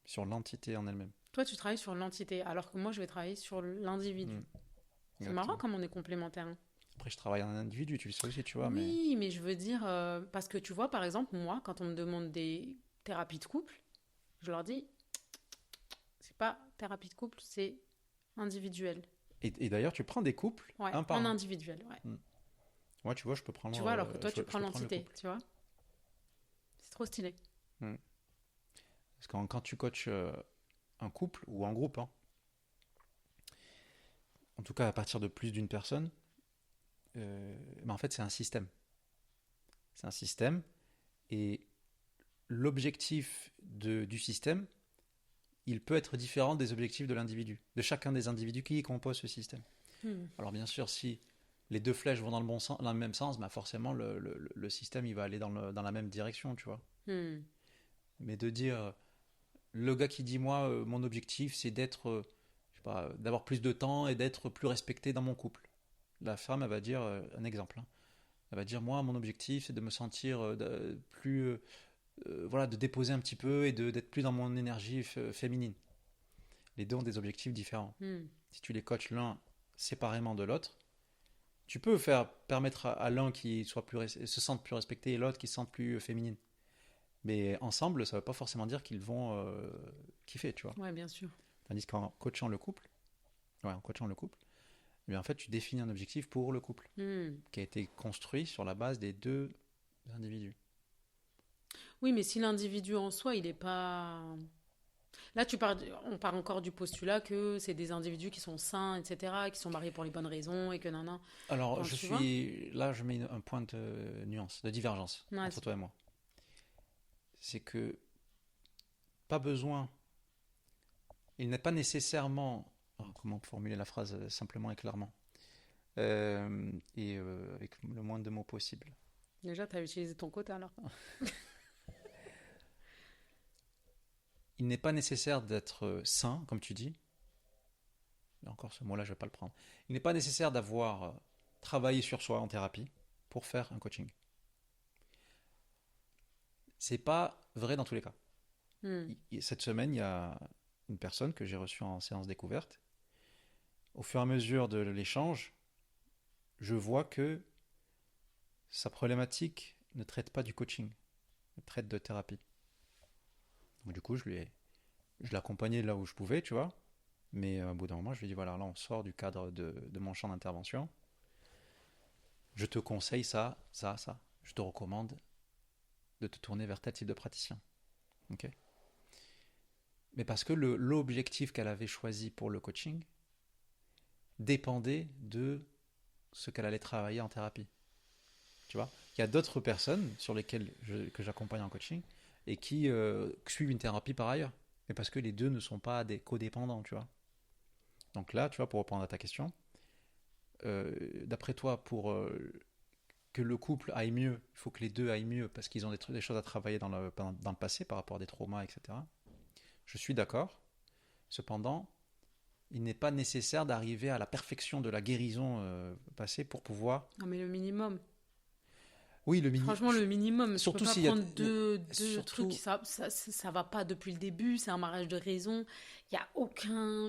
sur l'entité en elle-même. Toi, tu travailles sur l'entité, alors que moi, je vais travailler sur l'individu. C'est marrant comme on est complémentaires. Hein. Après, je travaille en individu, tu le sais aussi, tu vois. Oui, mais je veux dire, parce que tu vois, par exemple, moi, quand on me demande des thérapies de couple, je leur dis, c'est pas thérapie de couple, c'est individuel. Et d'ailleurs, tu prends des couples un par en un. individuel, ouais. Ouais, tu vois, je peux prendre. Tu vois, alors que toi, tu prends prendre l'entité, tu vois. C'est trop stylé. Parce que quand tu coaches un couple ou un groupe, hein, en tout cas à partir de plus d'une personne, mais en fait, c'est un système. C'est un système. Et l'objectif du système, il peut être différent des objectifs de l'individu, de chacun des individus qui composent ce système. Alors bien sûr, si les deux flèches vont dans le, bon sens, dans le même sens, bah forcément le système il va aller dans la même direction, tu vois. Mais de dire, le gars qui dit moi, mon objectif c'est d'être, je sais pas, d'avoir plus de temps et d'être plus respecté dans mon couple. La femme, elle va dire, un exemple, hein. Elle va dire, moi, mon objectif c'est de me sentir plus, voilà, de déposer un petit peu et d'être plus dans mon énergie féminine. Les deux ont des objectifs différents. Si tu les coaches l'un séparément de l'autre, tu peux permettre à l'un qui se sente plus respecté et l'autre qui se sente plus féminine. Mais ensemble, ça ne veut pas forcément dire qu'ils vont kiffer, tu vois. Ouais, bien sûr. Tandis qu'en coachant le couple, eh bien, en fait, tu définis un objectif pour le couple qui a été construit sur la base des deux individus. Oui, mais si l'individu en soi, il n'est pas... Là, on part encore du postulat que c'est des individus qui sont sains, etc., qui sont mariés pour les bonnes raisons et que nan. Alors, je mets un point de nuance, de divergence entre toi et moi. C'est que pas besoin, il n'est pas nécessairement, comment formuler la phrase simplement et clairement, avec le moins de mots possible. Déjà, tu as utilisé ton quota alors. Il n'est pas nécessaire d'être sain, comme tu dis. Et encore ce mot-là, je ne vais pas le prendre. Il n'est pas nécessaire d'avoir travaillé sur soi en thérapie pour faire un coaching. C'est pas vrai dans tous les cas. Cette semaine, il y a une personne que j'ai reçue en séance découverte. Au fur et à mesure de l'échange, je vois que sa problématique ne traite pas du coaching, elle traite de thérapie. Donc, du coup, je l'ai accompagné là où je pouvais, tu vois. Mais au bout d'un moment, je lui ai dit, voilà, là, on sort du cadre de mon champ d'intervention. Je te conseille ça. Je te recommande de te tourner vers tel type de praticien. Ok. Mais parce que l'objectif qu'elle avait choisi pour le coaching dépendait de ce qu'elle allait travailler en thérapie. Tu vois, il y a d'autres personnes sur lesquelles que j'accompagne en coaching et qui suivent une thérapie par ailleurs. Mais parce que les deux ne sont pas des codépendants, tu vois. Donc là, tu vois, pour répondre à ta question, d'après toi, pour que le couple aille mieux, il faut que les deux aillent mieux parce qu'ils ont des choses à travailler dans le passé par rapport à des traumas, etc. Je suis d'accord. Cependant, il n'est pas nécessaire d'arriver à la perfection de la guérison passée pour pouvoir... Non, mais le minimum. Oui, le minimum. Franchement, le minimum. Surtout tu peux pas s'il prendre deux surtout... trucs, ça va pas depuis le début, c'est un mariage de raison. Il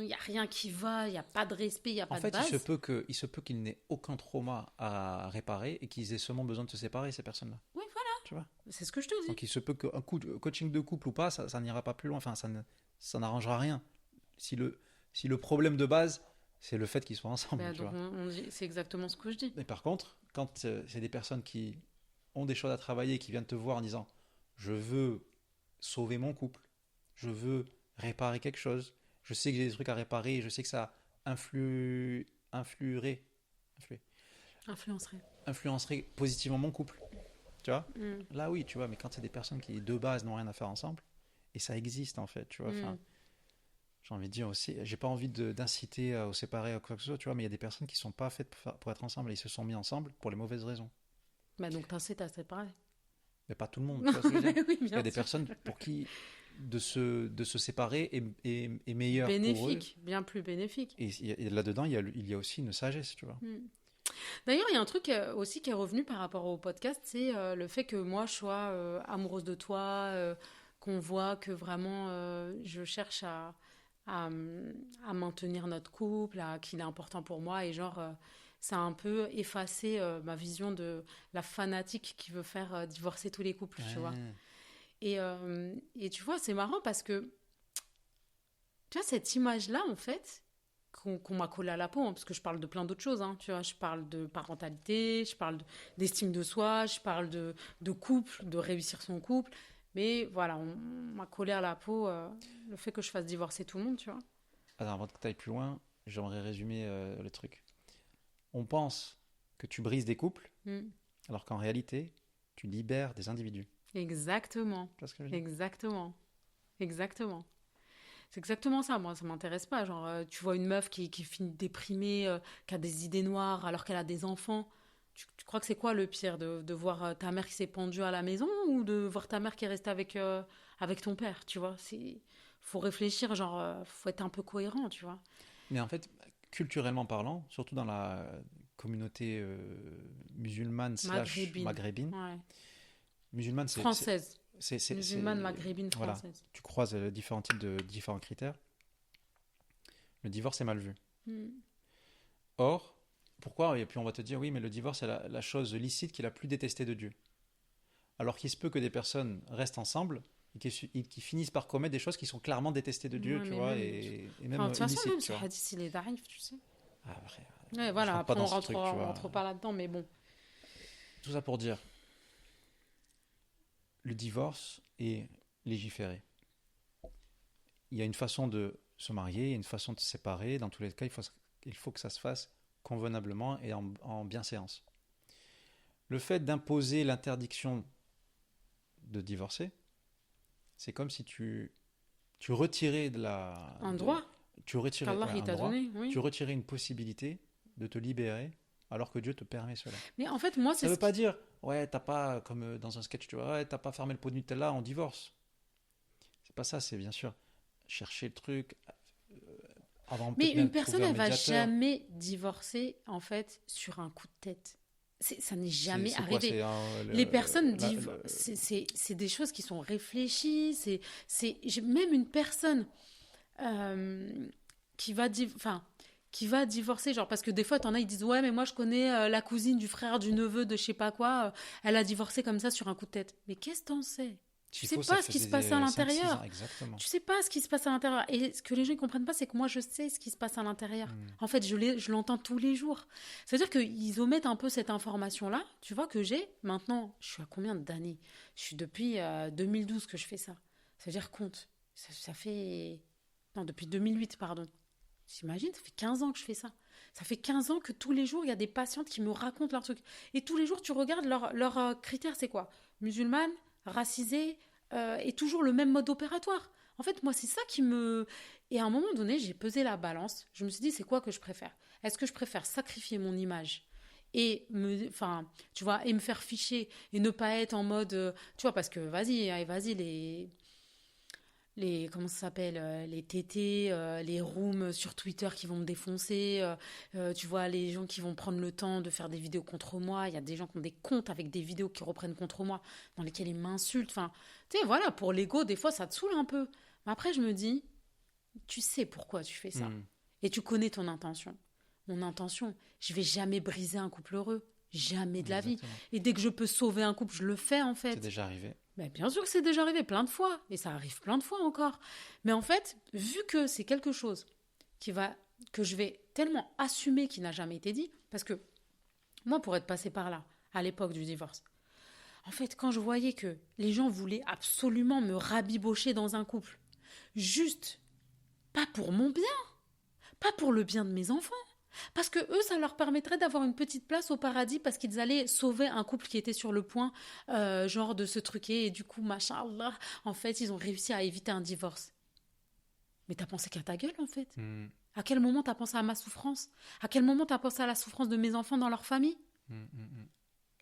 y a rien qui va, il y a pas de respect, il y a pas de base. En fait, il se peut qu'il n'ait aucun trauma à réparer et qu'ils aient seulement besoin de se séparer, ces personnes-là. Oui, voilà. tu vois. C'est ce que je te dis. Donc il se peut qu'un coaching de couple ou pas, ça n'ira pas plus loin, enfin ça n'arrangera rien. Si le problème de base, c'est le fait qu'ils soient ensemble, Bah, tu donc vois. c'est exactement ce que je dis. Mais par contre, quand c'est des personnes qui ont des choses à travailler, qui viennent te voir en disant je veux sauver mon couple, je veux réparer quelque chose, je sais que j'ai des trucs à réparer, je sais que ça influerait, influer- Influencerait. influencerait positivement mon couple, tu vois. Mm. Là oui, tu vois, mais quand c'est des personnes qui de base n'ont rien à faire ensemble, et ça existe en fait, tu vois, enfin, Mm. j'ai envie de dire aussi, j'ai pas envie d'inciter à se séparer ou quoi que ce soit, tu vois, mais il y a des personnes qui sont pas faites pour être ensemble et ils se sont mis ensemble pour les mauvaises raisons. Bah, donc t'incites à séparer. Mais pas tout le monde, tu vois ce que je veux dire. Oui, Il y a bien des sûr. personnes pour qui de se séparer est meilleur pour eux. Bénéfique, bien plus bénéfique. Et là-dedans, il y a aussi une sagesse, tu vois. Mm. D'ailleurs, il y a un truc aussi qui est revenu par rapport au podcast, c'est le fait que moi je sois amoureuse de toi, qu'on voit que vraiment je cherche à maintenir notre couple, qu'il est important pour moi et genre ça a un peu effacé ma vision de la fanatique qui veut faire divorcer tous les couples, tu vois. Ouais. Et tu vois, c'est marrant parce que tu vois, cette image-là, en fait, qu'on m'a collée à la peau, hein, parce que je parle de plein d'autres choses, hein, tu vois, je parle de parentalité, je parle d'estime de soi, je parle de couple, de réussir son couple, mais voilà, on m'a collé à la peau le fait que je fasse divorcer tout le monde, tu vois. Alors, avant que tu ailles plus loin, j'aimerais résumer le truc. On pense que tu brises des couples, Mm. alors qu'en réalité, tu libères des individus. Exactement, Tu vois ce que je veux dire? exactement, exactement. C'est exactement ça, moi, ça m'intéresse pas. Genre, tu vois une meuf qui finit déprimée, qui a des idées noires alors qu'elle a des enfants. Tu crois que c'est quoi le pire de voir ta mère qui s'est pendue à la maison ou de voir ta mère qui est restée avec ton père, tu vois? Faut réfléchir, genre, faut être un peu cohérent, tu vois. Mais en fait, culturellement parlant, surtout dans la communauté musulmane slash Maghrébine. maghrébine, Ouais. musulmane, Française. c'est- Musulmane, maghrébine, voilà, française. tu croises différents types de différents critères. Le divorce est mal vu. Mm. Or, pourquoi? Et puis on va te dire, oui, mais le divorce est la chose licite qui est la plus détestée de Dieu. Alors qu'il se peut que des personnes restent ensemble et qui finissent par commettre des choses qui sont clairement détestées de Dieu, Ouais, tu mais vois, même. et même Enfin, de toute façon, illicites, même tu ce vois. hadith, il est d'arrive, tu sais. Ah, après, Ouais, je voilà, rentre pas après, dans ce truc, tu on vois. rentre pas là-dedans, mais bon. Tout ça pour dire, le divorce est légiféré. Il y a une façon de se marier, il y a une façon de se séparer. Dans tous les cas, il faut que ça se fasse convenablement et en bienséance. Le fait d'imposer l'interdiction de divorcer, c'est comme si tu retirais Un droit tu retirais qu'Allah il un t'a droit, donné, oui. tu retirais une possibilité de te libérer alors que Dieu te permet cela. Mais en fait, moi, Ça c'est ne ce veut pas qui... dire, ouais, t'as pas, comme dans un sketch, tu vois, ouais, t'as pas fermé le pot de Nutella, on divorce. C'est pas ça, c'est bien sûr chercher le truc, avant Mais peut-être une même trouver personne, un elle va médiateur. jamais divorcer, en fait, sur un coup de tête. Ça n'est jamais C'est quoi? arrivé. C'est Les personnes c'est des choses qui sont réfléchies. J'ai même une personne euh, enfin, qui va divorcer, genre parce que des fois, t'en as, ils disent ouais, mais moi je connais la cousine du frère du neveu de je sais pas quoi. Elle a divorcé comme ça sur un coup de tête. Mais qu'est-ce que t'en sais? Tu sais Chico, ça pas ce qui se passe à faisait 5-6 ans, l'intérieur. exactement. Tu sais pas ce qui se passe à l'intérieur. Et ce que les gens ne comprennent pas, c'est que moi, je sais ce qui se passe à l'intérieur. Hmm. En fait, je l'entends tous les jours. C'est-à-dire qu'ils omettent un peu cette information-là, tu vois, que j'ai. Maintenant, je suis à combien d'années? Je suis depuis 2012 que je fais ça. Ça veut dire compte. Ça fait... Non, depuis 2008, pardon. T'imagines, ça fait 15 ans que je fais ça. Ça fait 15 ans que tous les jours, il y a des patientes qui me racontent leurs trucs. Et tous les jours, tu regardes leurs critères, c'est quoi? Musulmane, racisée, et toujours le même mode opératoire. En fait, moi, c'est ça qui me... Et à un moment donné, j'ai pesé la balance. Je me suis dit, c'est quoi que je préfère? Est-ce que je préfère sacrifier mon image enfin, tu vois, et me faire ficher et ne pas être en mode, tu vois, parce que vas-y, allez, vas-y, comment ça s'appelle, les TT, les rooms sur Twitter qui vont me défoncer, tu vois, les gens qui vont prendre le temps de faire des vidéos contre moi. Il y a des gens qui ont des comptes avec des vidéos qui reprennent contre moi, dans lesquelles ils m'insultent. Enfin, tu sais, voilà, pour l'ego, des fois, ça te saoule un peu. Mais après, je me dis, tu sais pourquoi tu fais ça. Hmm. Et tu connais ton intention. Mon intention, je vais jamais briser un couple heureux. Jamais de la vie. Exactement. Et dès que je peux sauver un couple, je le fais en fait. C'est déjà arrivé. Mais bien sûr que c'est déjà arrivé plein de fois. Et ça arrive plein de fois encore. Mais en fait, vu que c'est quelque chose que je vais tellement assumer qui n'a jamais été dit, parce que moi, pour être passée par là, à l'époque du divorce, en fait, quand je voyais que les gens voulaient absolument me rabibocher dans un couple, juste pas pour mon bien, pas pour le bien de mes enfants, parce que eux, ça leur permettrait d'avoir une petite place au paradis parce qu'ils allaient sauver un couple qui était sur le point, genre de se truquer et du coup, machallah, en fait, ils ont réussi à éviter un divorce. Mais t'as pensé qu'à ta gueule, en fait. Mm, À quel moment t'as pensé à ma souffrance? À quel moment t'as pensé à la souffrance de mes enfants dans leur famille? mm, mm.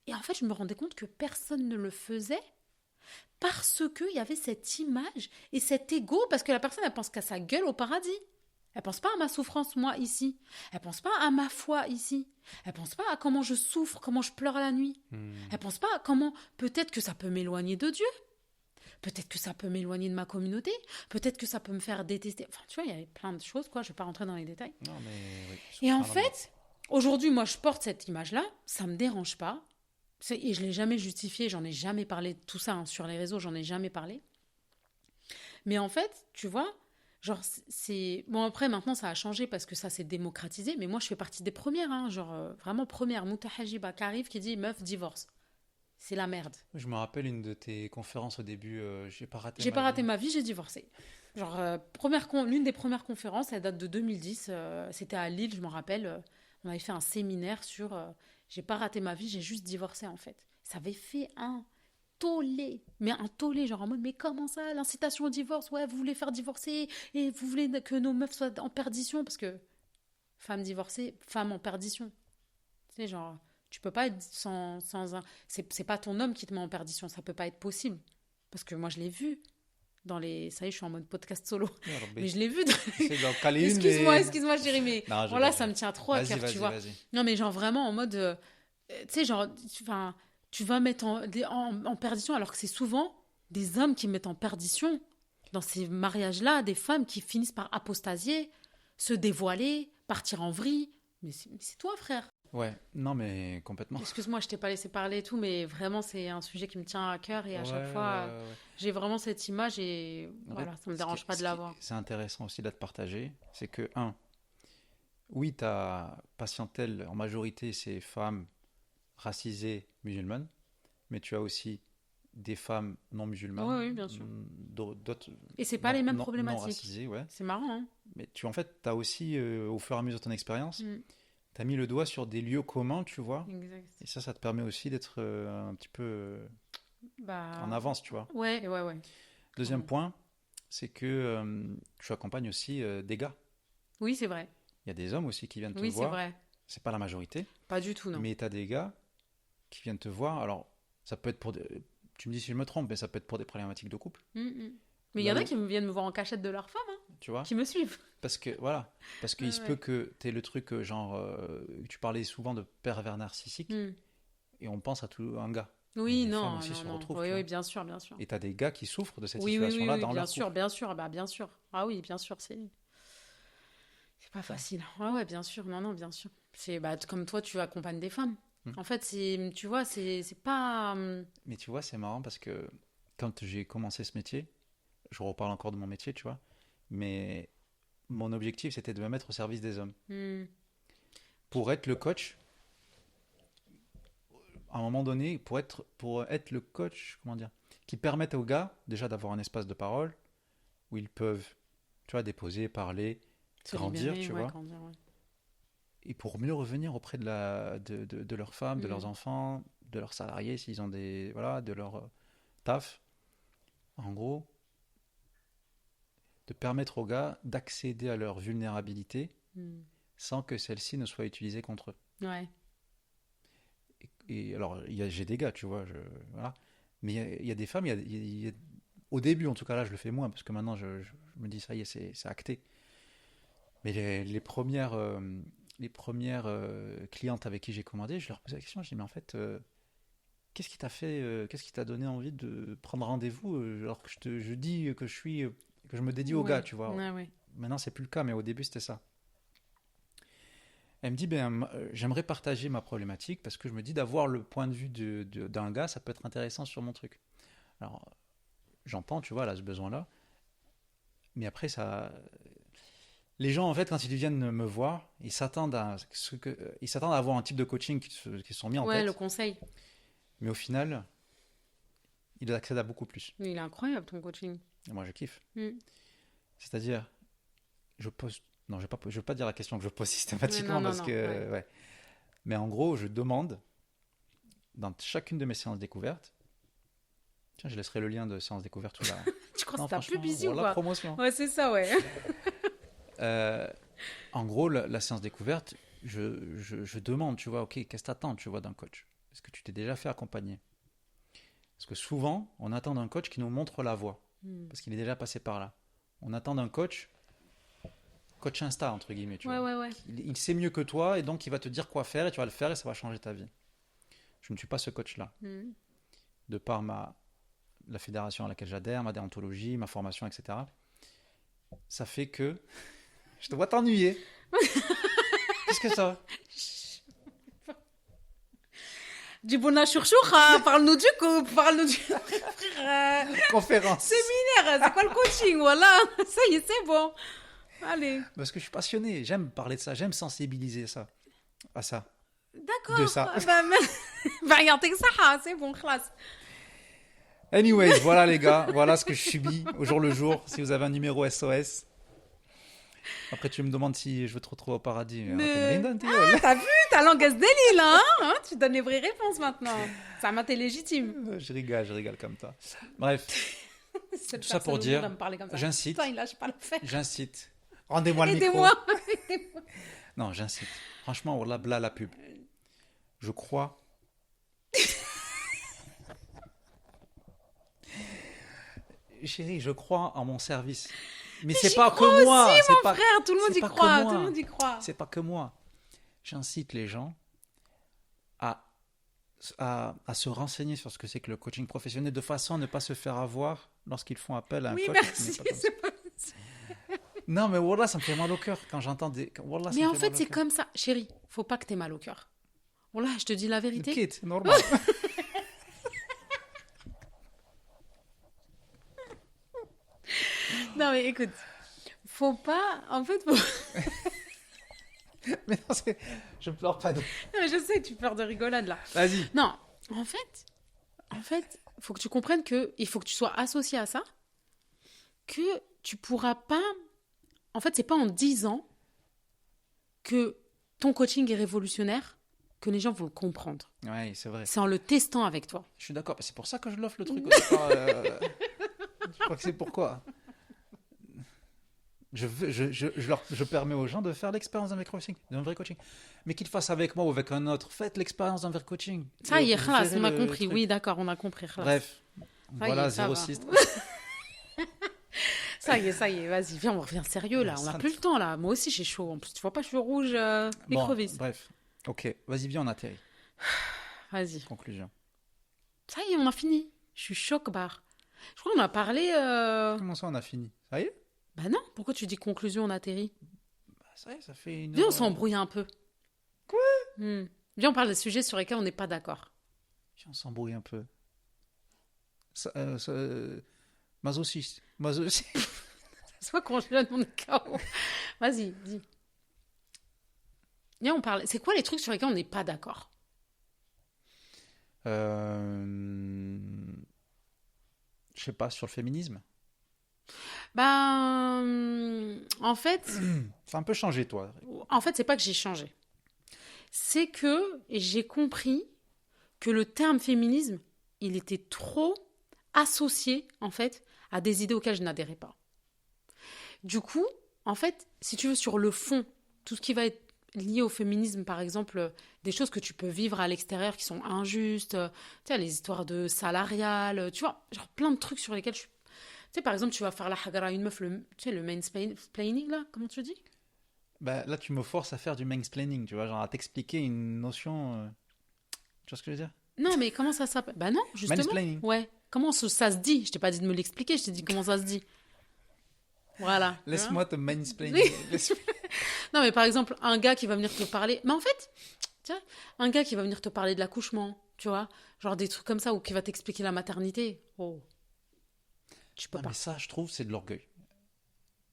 Et en fait, je me rendais compte que personne ne le faisait parce qu'il y avait cette image et cet ego, parce que la personne, elle pense qu'à sa gueule au paradis. Elle pense pas à ma souffrance, moi, ici. Elle pense pas à ma foi, ici. Elle pense pas à comment je souffre, comment je pleure la nuit. Elle pense pas à comment peut-être que ça peut m'éloigner de Dieu. Peut-être que ça peut m'éloigner de ma communauté. Peut-être que ça peut me faire détester. Enfin, tu vois, il y avait plein de choses, quoi. Je vais pas rentrer dans les détails. Non, mais oui. Et en Subhanallah. fait, aujourd'hui, moi, je porte cette image-là. Ça me dérange pas. Et je l'ai jamais justifié. J'en ai jamais parlé de tout ça hein, sur les réseaux. J'en ai jamais parlé. Mais en fait, tu vois, genre, c'est. Bon, après, maintenant, ça a changé parce que ça s'est démocratisé. Mais moi, je fais partie des premières. Hein, genre, vraiment première. Moutahajiba qui arrive, qui dit meuf, divorce. C'est la merde. Je me rappelle une de tes conférences au début, j'ai pas raté J'ai ma pas raté vie. ma vie, j'ai divorcé. Genre, l'une des premières conférences, elle date de 2010. C'était à Lille, je m'en rappelle. On avait fait un séminaire sur j'ai pas raté ma vie, j'ai juste divorcé en fait. Ça avait fait un tollé. Mais un tollé, genre en mode, mais comment ça, l'incitation au divorce? Ouais, vous voulez faire divorcer et vous voulez que nos meufs soient en perdition? Parce que femme divorcée, femme en perdition. Tu sais, genre, tu peux pas être sans un. C'est pas ton homme qui te met en perdition, ça peut pas être possible. Parce que moi, je l'ai vu dans les. Ça y est, je suis en mode podcast solo. Ya Rabbi. Mais je l'ai vu. J'essaie d'en caler une, Excuse-moi, mais... excuse-moi, chérie, mais Non, voilà, je ça me tient trop à Vas-y, cœur, tu vas-y, vois. vas-y. Non, mais genre vraiment en mode. Tu sais, genre, enfin, tu vas mettre en perdition, alors que c'est souvent des hommes qui mettent en perdition dans ces mariages-là, des femmes qui finissent par apostasier, se dévoiler, partir en vrille. Mais c'est toi, frère. Ouais, non, mais complètement. Excuse-moi, je t'ai pas laissé parler et tout, mais vraiment, c'est un sujet qui me tient à cœur et à Ouais, chaque ouais, fois, ouais. j'ai vraiment cette image et En voilà, fait, ça me dérange pas de l'avoir. c'est intéressant aussi de te partager, c'est que, un, oui, ta patientèle, en majorité, c'est femmes racisées musulmanes, mais tu as aussi des femmes non Oui, musulmanes, oui, bien sûr. d'autres Et c'est pas les mêmes non problématiques. racisées, ouais. C'est marrant, hein? Mais tu, en fait, tu as aussi, au fur et à mesure de ton expérience, Mm, tu as mis le doigt sur des lieux communs, tu vois, exact. et ça te permet aussi d'être un petit peu en Bah, avance, tu vois. ouais, ouais, ouais. Deuxième Clairement. point, c'est que tu accompagnes aussi des gars. Oui, c'est vrai. Il y a des hommes aussi qui viennent te Oui, c'est voir. vrai. C'est pas la majorité, Pas du tout, non. mais tu as des gars qui viennent te voir. Alors, ça peut être pour tu me dis si je me trompe, mais ça peut être pour des problématiques de couple. Mm, mm. Mais il y Là en a où, qui viennent me voir en cachette de leur femme, hein, tu vois, qui me suivent. parce que voilà, parce qu'il Ouais, se peut ouais. que tu aies le truc genre tu parlais souvent de pervers narcissique Mm. et on pense à tout un gars. Mais Oui, les femmes non, aussi non, se non. retrouvent, Oui, tu oui, vois. bien sûr, bien sûr. Et tu as des gars qui souffrent de cette Oui, oui, oui, situation-là oui, dans bien leur sûr, couple. bien sûr, bah, bien sûr. Ah oui, bien sûr, c'est pas facile. Ouais, ouais, bien sûr, non, non, bien sûr. C'est bah, comme toi, tu accompagnes des femmes. Hmm. En fait, tu vois, c'est pas. Mais tu vois, c'est marrant parce que quand j'ai commencé ce métier, je reparle encore de mon métier, tu vois, mais mon objectif c'était de me mettre au service des hommes. Hmm, Pour être le coach, à un moment donné, pour être le coach, comment dire, qui permette aux gars déjà d'avoir un espace de parole où ils peuvent, tu vois, déposer, parler, se grandir, libérer, tu ouais, vois, grandir, ouais. et pour mieux revenir auprès de leurs femmes, de leurs Hmm, enfants, de leurs salariés, s'ils ont des, voilà, de leur taf. En gros, de permettre aux gars d'accéder à leur vulnérabilité hmm. sans que celle-ci ne soit utilisée contre eux. Ouais. Et alors, j'ai des gars, tu vois, voilà. Mais il y a des femmes, au début, en tout cas là, je le fais moins, parce que maintenant, je me dis, ça y est, c'est acté. Mais les premières clientes avec qui j'ai commandé, je leur posais la question, je dis, mais en fait, qu'est-ce qui t'a fait, qu'est-ce qui t'a donné envie de prendre rendez-vous alors que je dis que je me dédie aux gars, Ouais, tu vois. ouais, ouais. Maintenant, c'est plus le cas, mais au début, c'était ça. Elle me dit, ben, j'aimerais partager ma problématique parce que je me dis d'avoir le point de vue d'un gars, ça peut être intéressant sur mon truc. Alors, j'entends, tu vois, elle a ce besoin-là. Mais après, ça... Les gens, en fait, quand ils viennent me voir, ils s'attendent à avoir un type de coaching qui se sont mis en Ouais, tête. le conseil. Mais au final, ils accèdent à beaucoup plus. Mais il est incroyable, ton coaching. Et moi, je kiffe. Mm. C'est-à-dire, je pose... Non, je ne veux pas dire la question que je pose systématiquement non, parce non, que... ouais. Ouais. Mais en gros, je demande, dans chacune de mes séances découvertes, tiens, je laisserai le lien de séance découverte ou là. Tu crois Non, que c'est ta franchement, pub ici pour ou la quoi? promotion. Ouais, c'est ça, ouais. En gros, la séance découverte, je demande, tu vois, ok, qu'est-ce que tu attends, tu vois, d'un coach? Est-ce que tu t'es déjà fait accompagner? Parce que souvent, on attend d'un coach qui nous montre la voie, parce qu'il est déjà passé par là. On attend d'un coach Insta, entre guillemets, tu vois. Ouais. Il sait mieux que toi, et donc il va te dire quoi faire, et tu vas le faire, et ça va changer ta vie. Je ne suis pas ce coach-là. De par la fédération à laquelle j'adhère, ma déontologie, ma formation, etc. Ça fait que je te vois t'ennuyer. Qu'est-ce que ça? Djibouna Chourchoura, parle-nous du couple, parle-nous du... Conférence. Séminaire, c'est quoi le coaching? Voilà, ça y est, c'est bon. Allez. Parce que je suis passionné, j'aime parler de ça, j'aime sensibiliser à ça. D'accord. De ça. Bah, regardez que ça, c'est bon, classe. Anyways, voilà les gars, voilà ce que je subis au jour le jour. Si vous avez un numéro SOS. Après, tu me demandes si je veux te retrouver au paradis. T'as vu, ta langue est délire, là, hein? Tu donnes les vraies réponses maintenant. Ça m'a été légitime. Je rigole comme ça. Bref, Cette tout ça pour personne au monde dire, à me parler comme ça. j'incite. Putain, il lâche pas le fait. J'incite. Rendez-moi le micro. Aidez-moi. Non, j'incite. Franchement, voilà, là, la pub. Je crois. Chérie, je crois en mon service. Mais c'est pas que moi. Aussi, C'est mon pas, frère, tout le monde c'est y pas que croit. moi. Tout le monde y croit. C'est pas que moi. J'incite les gens à se renseigner sur ce que c'est que le coaching professionnel de façon à ne pas se faire avoir lorsqu'ils font appel à un Oui, coach. merci. C'est pas comme ça. Non, mais voilà, ça me fait mal au cœur quand j'entends des. Wallah, ça Mais me en fait fait, mal au c'est cœur. comme ça. Chérie, faut pas que t'aies mal au cœur. Voilà, je te dis la vérité. Quitte, normal. Non, mais écoute, faut pas. En fait, faut. Mais non, je pleure pas. Non, mais je sais, tu pleures de rigolade là. Vas-y. Non, en fait, faut que tu comprennes que il faut que tu sois associé à ça, que tu pourras pas. En fait, c'est pas en 10 ans que ton coaching est révolutionnaire que les gens vont le comprendre. Ouais, c'est vrai. C'est en le testant avec toi. Je suis d'accord. C'est pour ça que je l'offre le truc au départ. Je crois que c'est pourquoi. Je permets aux gens de faire l'expérience d'un vrai coaching. Mais qu'ils fassent avec moi ou avec un autre, faites l'expérience d'un vrai coaching. Ça y est, Vous khalas, verrez on a le compris. truc. Oui, d'accord, on a compris. Khalas. Bref, Ça y voilà, est, ça va. 06. Ça y est, vas-y, viens, on revient sérieux là. On n'a plus le temps là. Moi aussi, j'ai chaud. En plus, tu vois pas, je suis rouge, écrevisse. Bref, ok, vas-y, viens, on atterrit. Vas-y. Conclusion. Ça y est, on a fini. Je suis choc-barre. Je crois qu'on a parlé. Comment ça, on a fini? Ça y est? Bah non, pourquoi tu dis conclusion, on atterrit? Bah, ça y est, ça fait une Viens, on heure. s'embrouille un peu. Quoi? Viens, on parle des sujets sur lesquels on n'est pas d'accord. Viens, on s'embrouille un peu. Masochiste. Masochiste. C'est pas qu'on jeune, on est KO. Vas-y, dis. Viens, on parle. C'est quoi les trucs sur lesquels on n'est pas d'accord? Je sais pas, sur le féminisme. Ben, en fait, Ça a un peu changé, toi. c'est pas que j'ai changé. C'est que j'ai compris que le terme féminisme, il était trop associé, en fait, à des idées auxquelles je n'adhérais pas. Du coup, en fait, si tu veux, sur le fond, tout ce qui va être lié au féminisme, par exemple, des choses que tu peux vivre à l'extérieur qui sont injustes, tu sais, les histoires de salariales, tu vois, genre plein de trucs sur lesquels je... Tu sais, par exemple, tu vas faire la hagara à une meuf, tu sais, le mansplaining, là, comment tu dis? Bah, là, tu me forces à faire du mansplaining, tu vois, genre à t'expliquer une notion. Tu vois ce que je veux dire? Non, mais comment ça s'appelle? Bah non, justement. Mansplaining. Ouais. Comment ça se dit? Je t'ai pas dit de me l'expliquer, je t'ai dit comment ça se dit. Voilà. Laisse-moi te mansplainer. Non, mais par exemple, un gars qui va venir te parler... Mais en fait, tu vois, un gars qui va venir te parler de l'accouchement, tu vois, genre des trucs comme ça, ou qui va t'expliquer la maternité. Oh, tu peux Non, pas. mais ça, je trouve, c'est de l'orgueil.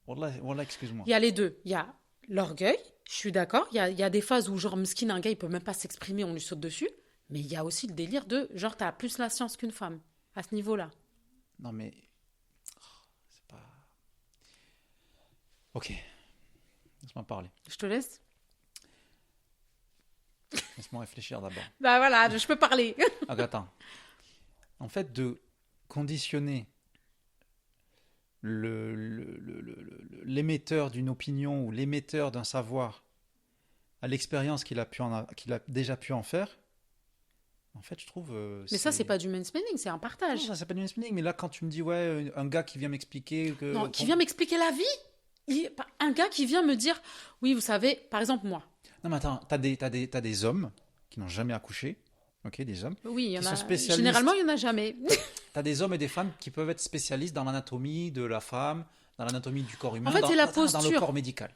Wallah, wallah, excuse-moi. Il y a les deux. Il y a l'orgueil, je suis d'accord. Il y a des phases où, genre, mesquine, un gars, il peut même pas s'exprimer, on lui saute dessus. Mais il y a aussi le délire de, genre, t'as plus la science qu'une femme, à ce niveau-là. Non, mais c'est pas. Ok, laisse-moi parler. Je te laisse. Laisse-moi réfléchir d'abord. Bah voilà, je peux parler. Ah, attends. En fait, de conditionner l'émetteur d'une opinion ou l'émetteur d'un savoir à l'expérience qu'il a déjà pu en faire, en fait, je trouve. Mais ça, c'est pas du mansplaining, c'est un Non, partage. ça, c'est pas du mansplaining, mais là, quand tu me dis, ouais, un gars qui vient m'expliquer que. Non, qui vient m'expliquer la vie. Un gars qui vient me dire, oui, vous savez, par exemple, moi. Non, mais attends, t'as des hommes qui n'ont jamais accouché, ok, des hommes. Oui, il y en Qui a. sont spécialistes. Généralement, il y en a jamais. T'as des hommes et des femmes qui peuvent être spécialistes dans l'anatomie de la femme, dans l'anatomie du corps humain, En fait, c'est la dans le posture. corps médical.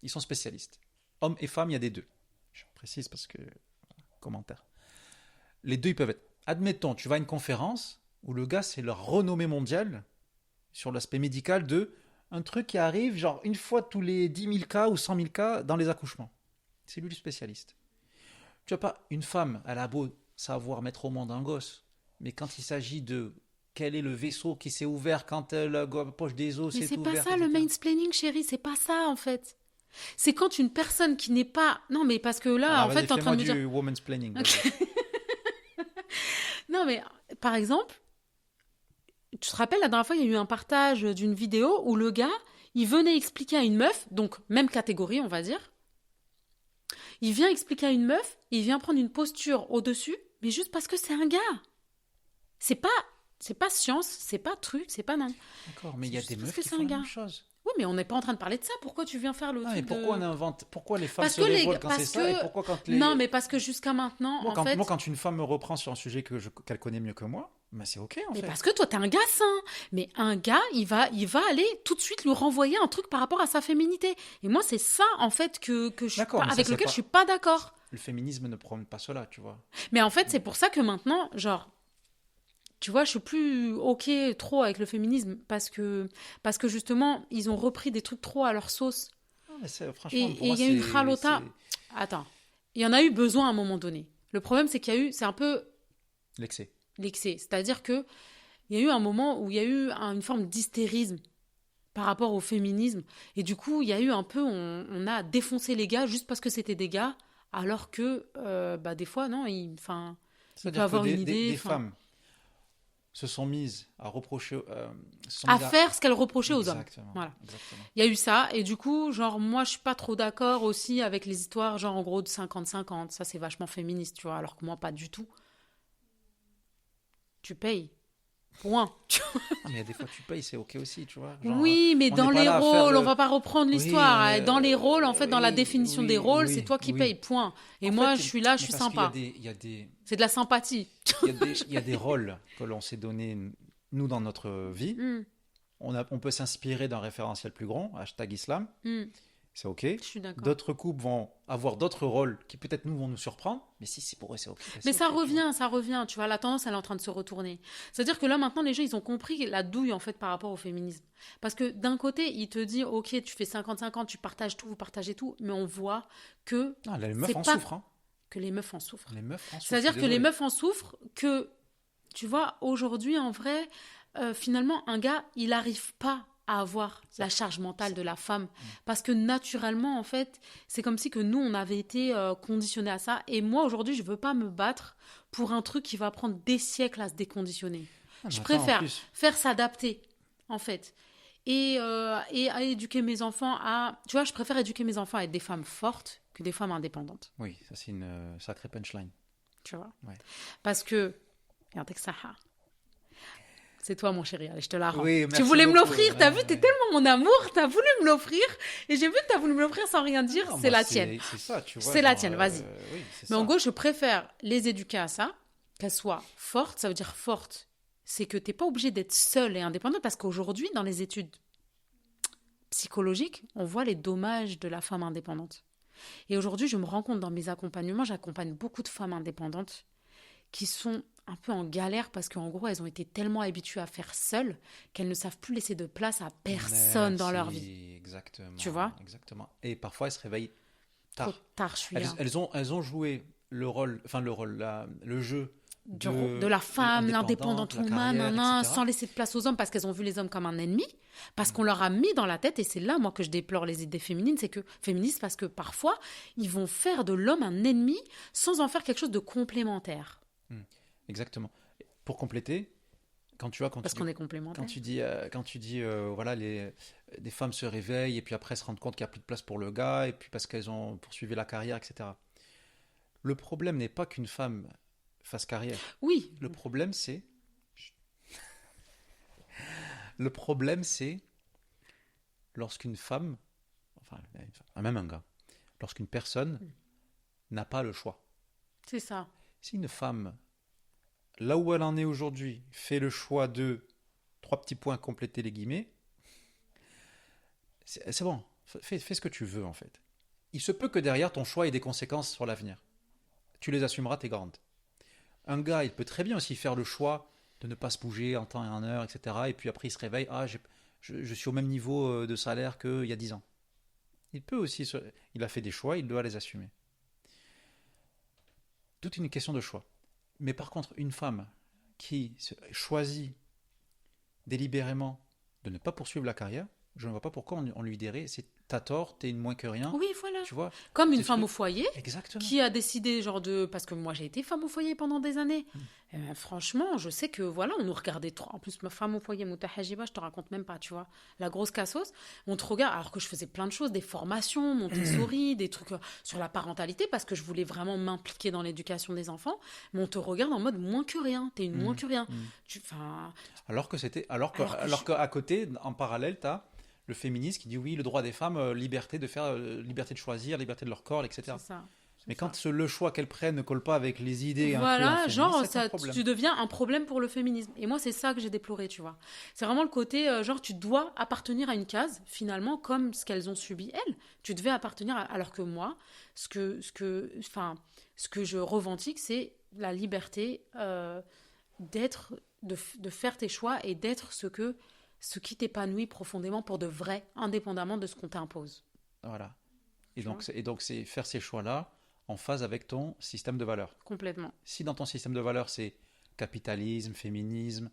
Ils sont spécialistes. Hommes et femmes, il y a des deux. Je précise parce que. Commentaire. Les deux, ils peuvent être. Admettons, tu vas à une conférence où le gars, c'est la renommée mondiale sur l'aspect médical de un truc qui arrive, genre une fois tous les 10 000 cas ou 100 000 cas dans les accouchements. C'est lui le spécialiste. Tu vois pas, une femme, elle a beau savoir mettre au monde un gosse, mais quand il s'agit de quel est le vaisseau qui s'est ouvert quand la poche des os Mais s'est c'est pas ouverte, ça le etc. mansplaining, chérie, c'est pas ça en fait. C'est quand une personne qui n'est pas. Non, mais parce que là, Alors, en fait, vas-y, t'es en train de me fais-moi dire. du woman's planning. Non, mais par exemple, tu te rappelles, la dernière fois, il y a eu un partage d'une vidéo où le gars, il venait expliquer à une meuf, donc même catégorie, on va dire. Il vient expliquer à une meuf, il vient prendre une posture au-dessus, mais juste parce que c'est un gars. C'est pas, c'est pas science, c'est pas truc, c'est pas nan. D'accord, mais il y a C'est des juste parce meufs que qui c'est font un la gars. même chose. Oui, mais on n'est pas en train de parler de ça. Pourquoi tu viens faire le Ah, truc mais pourquoi de... on invente, pourquoi les femmes Parce se que les révoltent quand parce c'est ça et que pourquoi quand les... non, mais parce que jusqu'à maintenant, Moi, en fait, quand une femme me reprend sur un sujet qu'elle connaît mieux que moi, ben c'est ok en mais fait. parce que toi t'es un gars sain. Mais un gars, il va aller tout de suite lui renvoyer un truc par rapport à sa féminité. Et moi, c'est ça en fait que je suis D'accord, pas, mais ça, avec c'est lequel pas- je suis pas d'accord. Le féminisme ne prône pas cela, tu vois. Mais en fait, c'est pour ça que maintenant, genre, tu vois, je suis plus ok trop avec le féminisme parce que justement, ils ont repris des trucs trop à leur sauce. Non, mais Et franchement, pour il moi, y a une ralota. c'est Attends, il y en a eu besoin à un moment donné. Le problème, c'est qu'il y a eu, c'est un peu l'excès. l'excès. C'est-à-dire que il y a eu un moment où il y a eu une forme d'hystérisme par rapport au féminisme. Et du coup, il y a eu un peu, on a défoncé les gars juste parce que c'était des gars, alors que, bah, des fois, non, il peut C'est-à-dire que avoir une idée. des enfin, femmes se sont mises à reprocher, se sont à mises faire ce qu'elle reprochait aux hommes. Exactement, Voilà. exactement. Il y a eu ça, et du coup, genre, moi, je suis pas trop d'accord aussi avec les histoires, genre, en gros, de 50-50. Ça, c'est vachement féministe, tu vois, alors que moi, pas du tout. Tu payes. Point. Ah, mais il y a des fois tu payes, c'est ok aussi, tu vois. Genre, Oui, mais on dans n'est pas les là à faire rôles, le- on va pas reprendre Oui, l'histoire. Dans les rôles, en fait, dans la oui, définition oui, des rôles, oui, c'est toi qui oui. payes, point. Et En moi, fait, je suis là, je mais suis parce qu'il sympa. il y a des, C'est de la sympathie. il y a des rôles que l'on s'est donné, nous, dans notre vie. Hmm, On peut s'inspirer d'un référentiel plus grand, #islam, hmm, c'est ok. je suis d'accord. D'autres couples vont avoir d'autres rôles qui peut-être nous vont nous surprendre, mais si c'est pour eux, c'est ok. Ben, Mais c'est ça ok, tu vois. revient, tu vois, la tendance, elle est en train de se retourner. C'est-à-dire que là, maintenant, les gens, ils ont compris la douille, en fait, par rapport au féminisme. Parce que d'un côté, il te dit, ok, tu fais 50-50, tu partages tout, vous partagez tout, mais on voit que, Non, les meufs c'est en pas- souffrent. Hein. que les meufs en souffrent. Les meufs en souffrent. C'est-à-dire je suis que les désolé. meufs en souffrent, que, tu vois, aujourd'hui, en vrai, finalement, un gars, il n'arrive pas à avoir la charge mentale de la femme. Parce que naturellement, en fait, c'est comme si que nous, on avait été conditionnés à ça. Et moi, aujourd'hui, je ne veux pas me battre pour un truc qui va prendre des siècles à se déconditionner. Ah, mais Je attends, en préfère plus, faire s'adapter, en fait. Et à éduquer mes enfants à... Tu vois, je préfère éduquer mes enfants à être des femmes fortes que des femmes indépendantes. oui, ça c'est une sacrée punchline. Tu vois. Ouais. Parce que... Regardez que ça... C'est toi, mon chéri. Allez, je te la rends. Oui, Tu merci voulais me beaucoup. l'offrir. T'as Ouais, vu, t'es ouais. tellement mon amour. T'as voulu me l'offrir. Et j'ai vu que t'as voulu me l'offrir sans rien dire. Non, C'est bah, la tienne. C'est ça, tu vois. C'est la genre, tienne, vas-y. Oui, c'est Mais en ça. gros, je préfère les éduquer à ça, qu'elles soient fortes. Ça veut dire forte. C'est que t'es pas obligé d'être seule et indépendante parce qu'aujourd'hui, dans les études psychologique, on voit les dommages de la femme indépendante. Et aujourd'hui, je me rends compte dans mes accompagnements, j'accompagne beaucoup de femmes indépendantes qui sont un peu en galère parce qu'en gros, elles ont été tellement habituées à faire seules qu'elles ne savent plus laisser de place à personne dans leur vie. Merci, exactement. Tu vois? Exactement. Et parfois, elles se réveillent Trop tard. tard, je suis là. Elles ont joué le jeu De la femme, l'indépendante la woman, carrière, etc. sans laisser de place aux hommes parce qu'elles ont vu les hommes comme un ennemi, parce qu'on leur a mis dans la tête, et c'est là, moi, que je déplore les idées féministes, parce que parfois, ils vont faire de l'homme un ennemi sans en faire quelque chose de complémentaire. Exactement. Pour compléter, quand tu Parce qu'on est complémentaire. quand tu dis voilà, des femmes se réveillent et puis après se rendent compte qu'il n'y a plus de place pour le gars et puis parce qu'elles ont poursuivi la carrière, etc. Le problème n'est pas qu'une femme fasse carrière. Oui, Le problème, c'est lorsqu'une femme, enfin, même un gars, lorsqu'une personne n'a pas le choix. c'est ça. Si une femme, là où elle en est aujourd'hui, fait le choix de trois petits points, compléter les guillemets, c'est bon, fais ce que tu veux en fait. Il se peut que derrière ton choix ait des conséquences sur l'avenir. Tu les assumeras, t'es garante. Un gars, il peut très bien aussi faire le choix de ne pas se bouger en temps et en heure, etc. Et puis après, il se réveille, je suis au même niveau de salaire qu'il y a 10 ans. Il peut aussi, il a fait des choix, il doit les assumer. Toute une question de choix. Mais par contre, une femme qui choisit délibérément de ne pas poursuivre la carrière, je ne vois pas pourquoi on lui dirait t'as tort, t'es une moins que rien. Oui, voilà. Tu vois? Comme une C'est femme ce au foyer Exactement. qui a décidé, parce que moi j'ai été femme au foyer pendant des années. Franchement, je sais que voilà, on nous regardait trop. En plus, ma femme au foyer, Moutahajiba, je te raconte même pas, tu vois. La grosse cassos, on te regarde, alors que je faisais plein de choses, des formations, Montessori, des trucs sur la parentalité, parce que je voulais vraiment m'impliquer dans l'éducation des enfants. Mais on te regarde en mode moins que rien. T'es une moins que rien. Alors qu'à côté, en parallèle, t'as le féminisme qui dit oui, le droit des femmes, liberté de faire, liberté de choisir, liberté de leur corps, etc. C'est ça. Mais quand le choix qu'elles prennent ne colle pas avec les idées voilà, genre, c'est un problème. tu deviens un problème pour le féminisme. Et moi, c'est ça que j'ai déploré, tu vois. C'est vraiment le côté, genre, tu dois appartenir à une case, finalement, comme ce qu'elles ont subi, elles. Tu devais appartenir, alors que moi, ce que je revendique, c'est la liberté de faire tes choix et d'être ce qui t'épanouit profondément pour de vrai, indépendamment de ce qu'on t'impose. Voilà. Et donc, c'est faire ces choix-là en phase avec ton système de valeurs. Complètement. Si dans ton système de valeurs, c'est capitalisme, féminisme,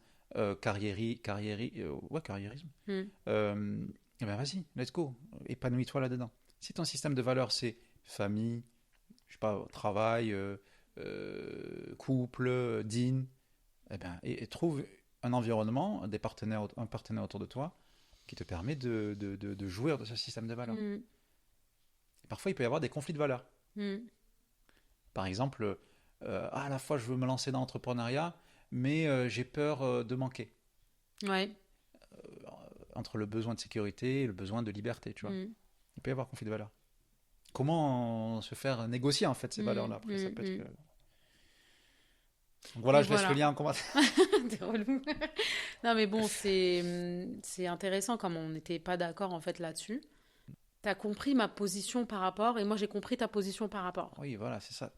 carriérisme, eh ben vas-y, let's go, épanouis-toi là-dedans. Si ton système de valeurs, c'est famille, je sais pas, travail, couple, digne, eh ben, et trouve un environnement, un partenaire autour de toi qui te permet de jouir de ce système de valeurs. Et parfois, il peut y avoir des conflits de valeurs. Par exemple, à la fois je veux me lancer dans l'entrepreneuriat, mais j'ai peur de manquer. Ouais. Entre le besoin de sécurité et le besoin de liberté, tu vois. Il peut y avoir conflit de valeurs. Comment se faire négocier en fait ces valeurs-là après, ça peut être... Donc voilà, laisse le lien en commentaire. T'es relou. Non mais bon, c'est intéressant comme on n'était pas d'accord en fait là-dessus. T'as compris ma position par rapport et moi j'ai compris ta position par rapport. Oui, voilà, c'est ça.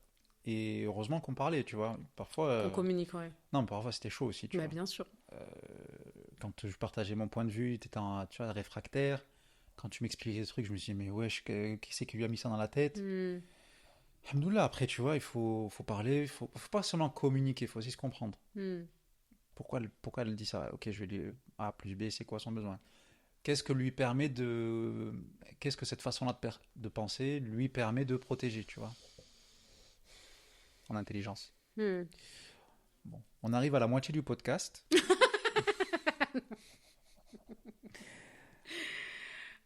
Et heureusement qu'on parlait, tu vois. Parfois... On communique, ouais. Non, parfois c'était chaud aussi, tu vois. Bien sûr. Quand je partageais mon point de vue, tu étais tu vois, réfractaire. Quand tu m'expliquais des trucs, je me disais, mais wesh, qui c'est qui lui a mis ça dans la tête? Alhamdoulilah, après, tu vois, il faut parler, il faut pas seulement communiquer, il faut aussi se comprendre. Pourquoi elle dit ça? Ok, je vais lui A plus B, c'est quoi son besoin? Qu'est-ce que cette façon-là de penser lui permet de protéger, tu vois, en intelligence. Bon, on arrive à la moitié du podcast.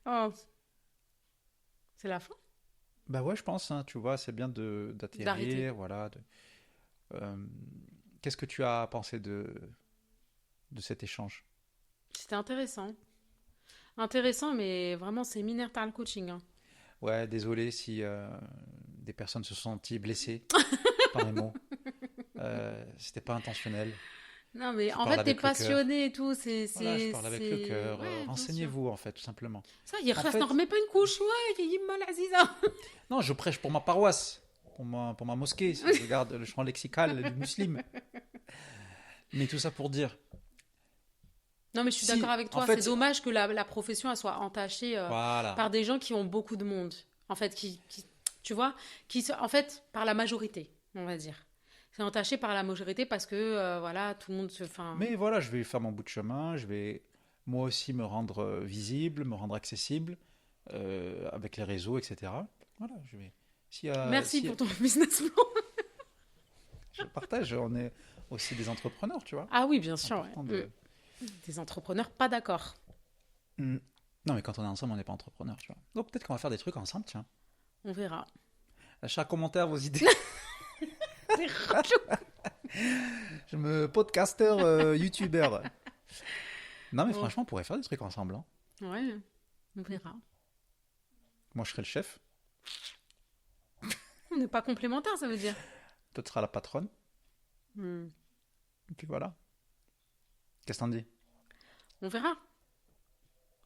Oh. C'est la fin? Bah ouais, je pense, hein, tu vois, c'est bien d'atterrir, D'arrêter. voilà. Qu'est-ce que tu as pensé de cet échange? C'était intéressant. Intéressant, mais vraiment séminaire Tal coaching. Hein. Ouais, désolé si des personnes se sont senties blessées par mes mots. C'était pas intentionnel. Non, mais Je en parle fait, t'es avec le cœur. passionné et tout. Voilà, je parle avec le cœur. Ouais, bien sûr. Renseignez-vous, en fait, tout simplement. Ça, il En reste, fait, n'en remets pas une couche. Ouais, Yimma Aziza. non, je prêche pour ma paroisse, pour ma mosquée, si je regarde le champ lexical du musulman. Mais tout ça pour dire, Non, mais je suis si, d'accord avec en toi. fait, C'est dommage que la profession elle soit entachée voilà. par des gens qui ont beaucoup de monde. En fait, tu vois, en fait, par la majorité, on va dire. C'est entaché par la majorité parce que, voilà, tout le monde se... Enfin, Mais voilà, je vais faire mon bout de chemin, je vais moi aussi me rendre visible, me rendre accessible avec les réseaux, etc. Voilà, je vais. merci Si pour ton business plan. je partage, on est aussi des entrepreneurs, tu vois. Ah oui, bien C'est sûr. important Ouais. de- Des entrepreneurs pas d'accord. Mm. Non, mais quand on est ensemble, on n'est pas entrepreneur, tu vois. Donc peut-être qu'on va faire des trucs ensemble, tiens. On verra. Lâchez un commentaire vos idées. C'est relou. Je me podcasteur, youtubeur. Non, mais Bon. franchement, on pourrait faire des trucs ensemble, hein. Ouais, on verra. Moi, je serai le chef, On n'est pas complémentaires, ça veut dire. toi, tu seras la patronne. Hmm. Et puis voilà. Qu'est-ce que t'en dis? On verra.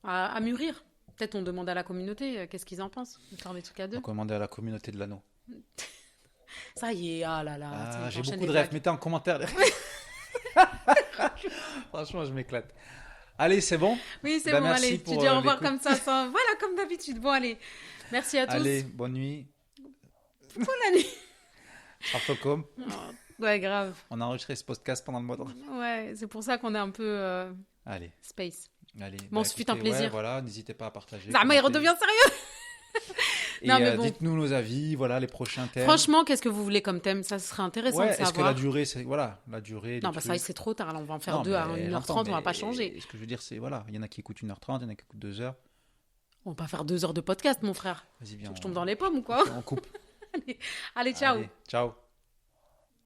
À mûrir. Peut-être on demande à la communauté qu'est-ce qu'ils en pensent. De faire des trucs à deux. Recommander à la communauté de l'anneau. Ça y est, ah là là. Ah, tu j'ai enchaînes beaucoup de les rêves. blagues. Mettez en commentaire. Franchement, je m'éclate. Allez, c'est bon? Oui, c'est Bah, bon, merci allez. Tu pour, dis au revoir l'écoute. comme ça, voilà, comme d'habitude. Bon, allez. Merci à tous. Allez, bonne nuit. Bonne année. Sartocom. Ouais, grave. On a enregistré ce podcast pendant le mois de... Ouais, c'est pour ça qu'on est un peu Allez, space. allez. Bon, ce fut un écoutez, plaisir. ouais, voilà, n'hésitez pas à partager. Zama, il commenter. redevient sérieux. Et Non, mais bon. dites-nous nos avis, voilà, les prochains thèmes. Franchement, qu'est-ce que vous voulez comme thème? Ça serait intéressant ouais, de est-ce que savoir. la durée, c'est... Voilà, la durée... Non, des bah ça, trucs. c'est trop tard. Là, on va en faire Non, deux à mais 1h30, j'entends, on va pas mais changer. Ce que je veux dire, c'est, voilà, il y en a qui écoutent 1h30, il y en a qui écoutent 2 heures. On va pas faire 2 heures de podcast, mon frère. Vas-y, viens, Je tombe dans les pommes ou quoi? on coupe. Allez, ciao. Allez, ciao.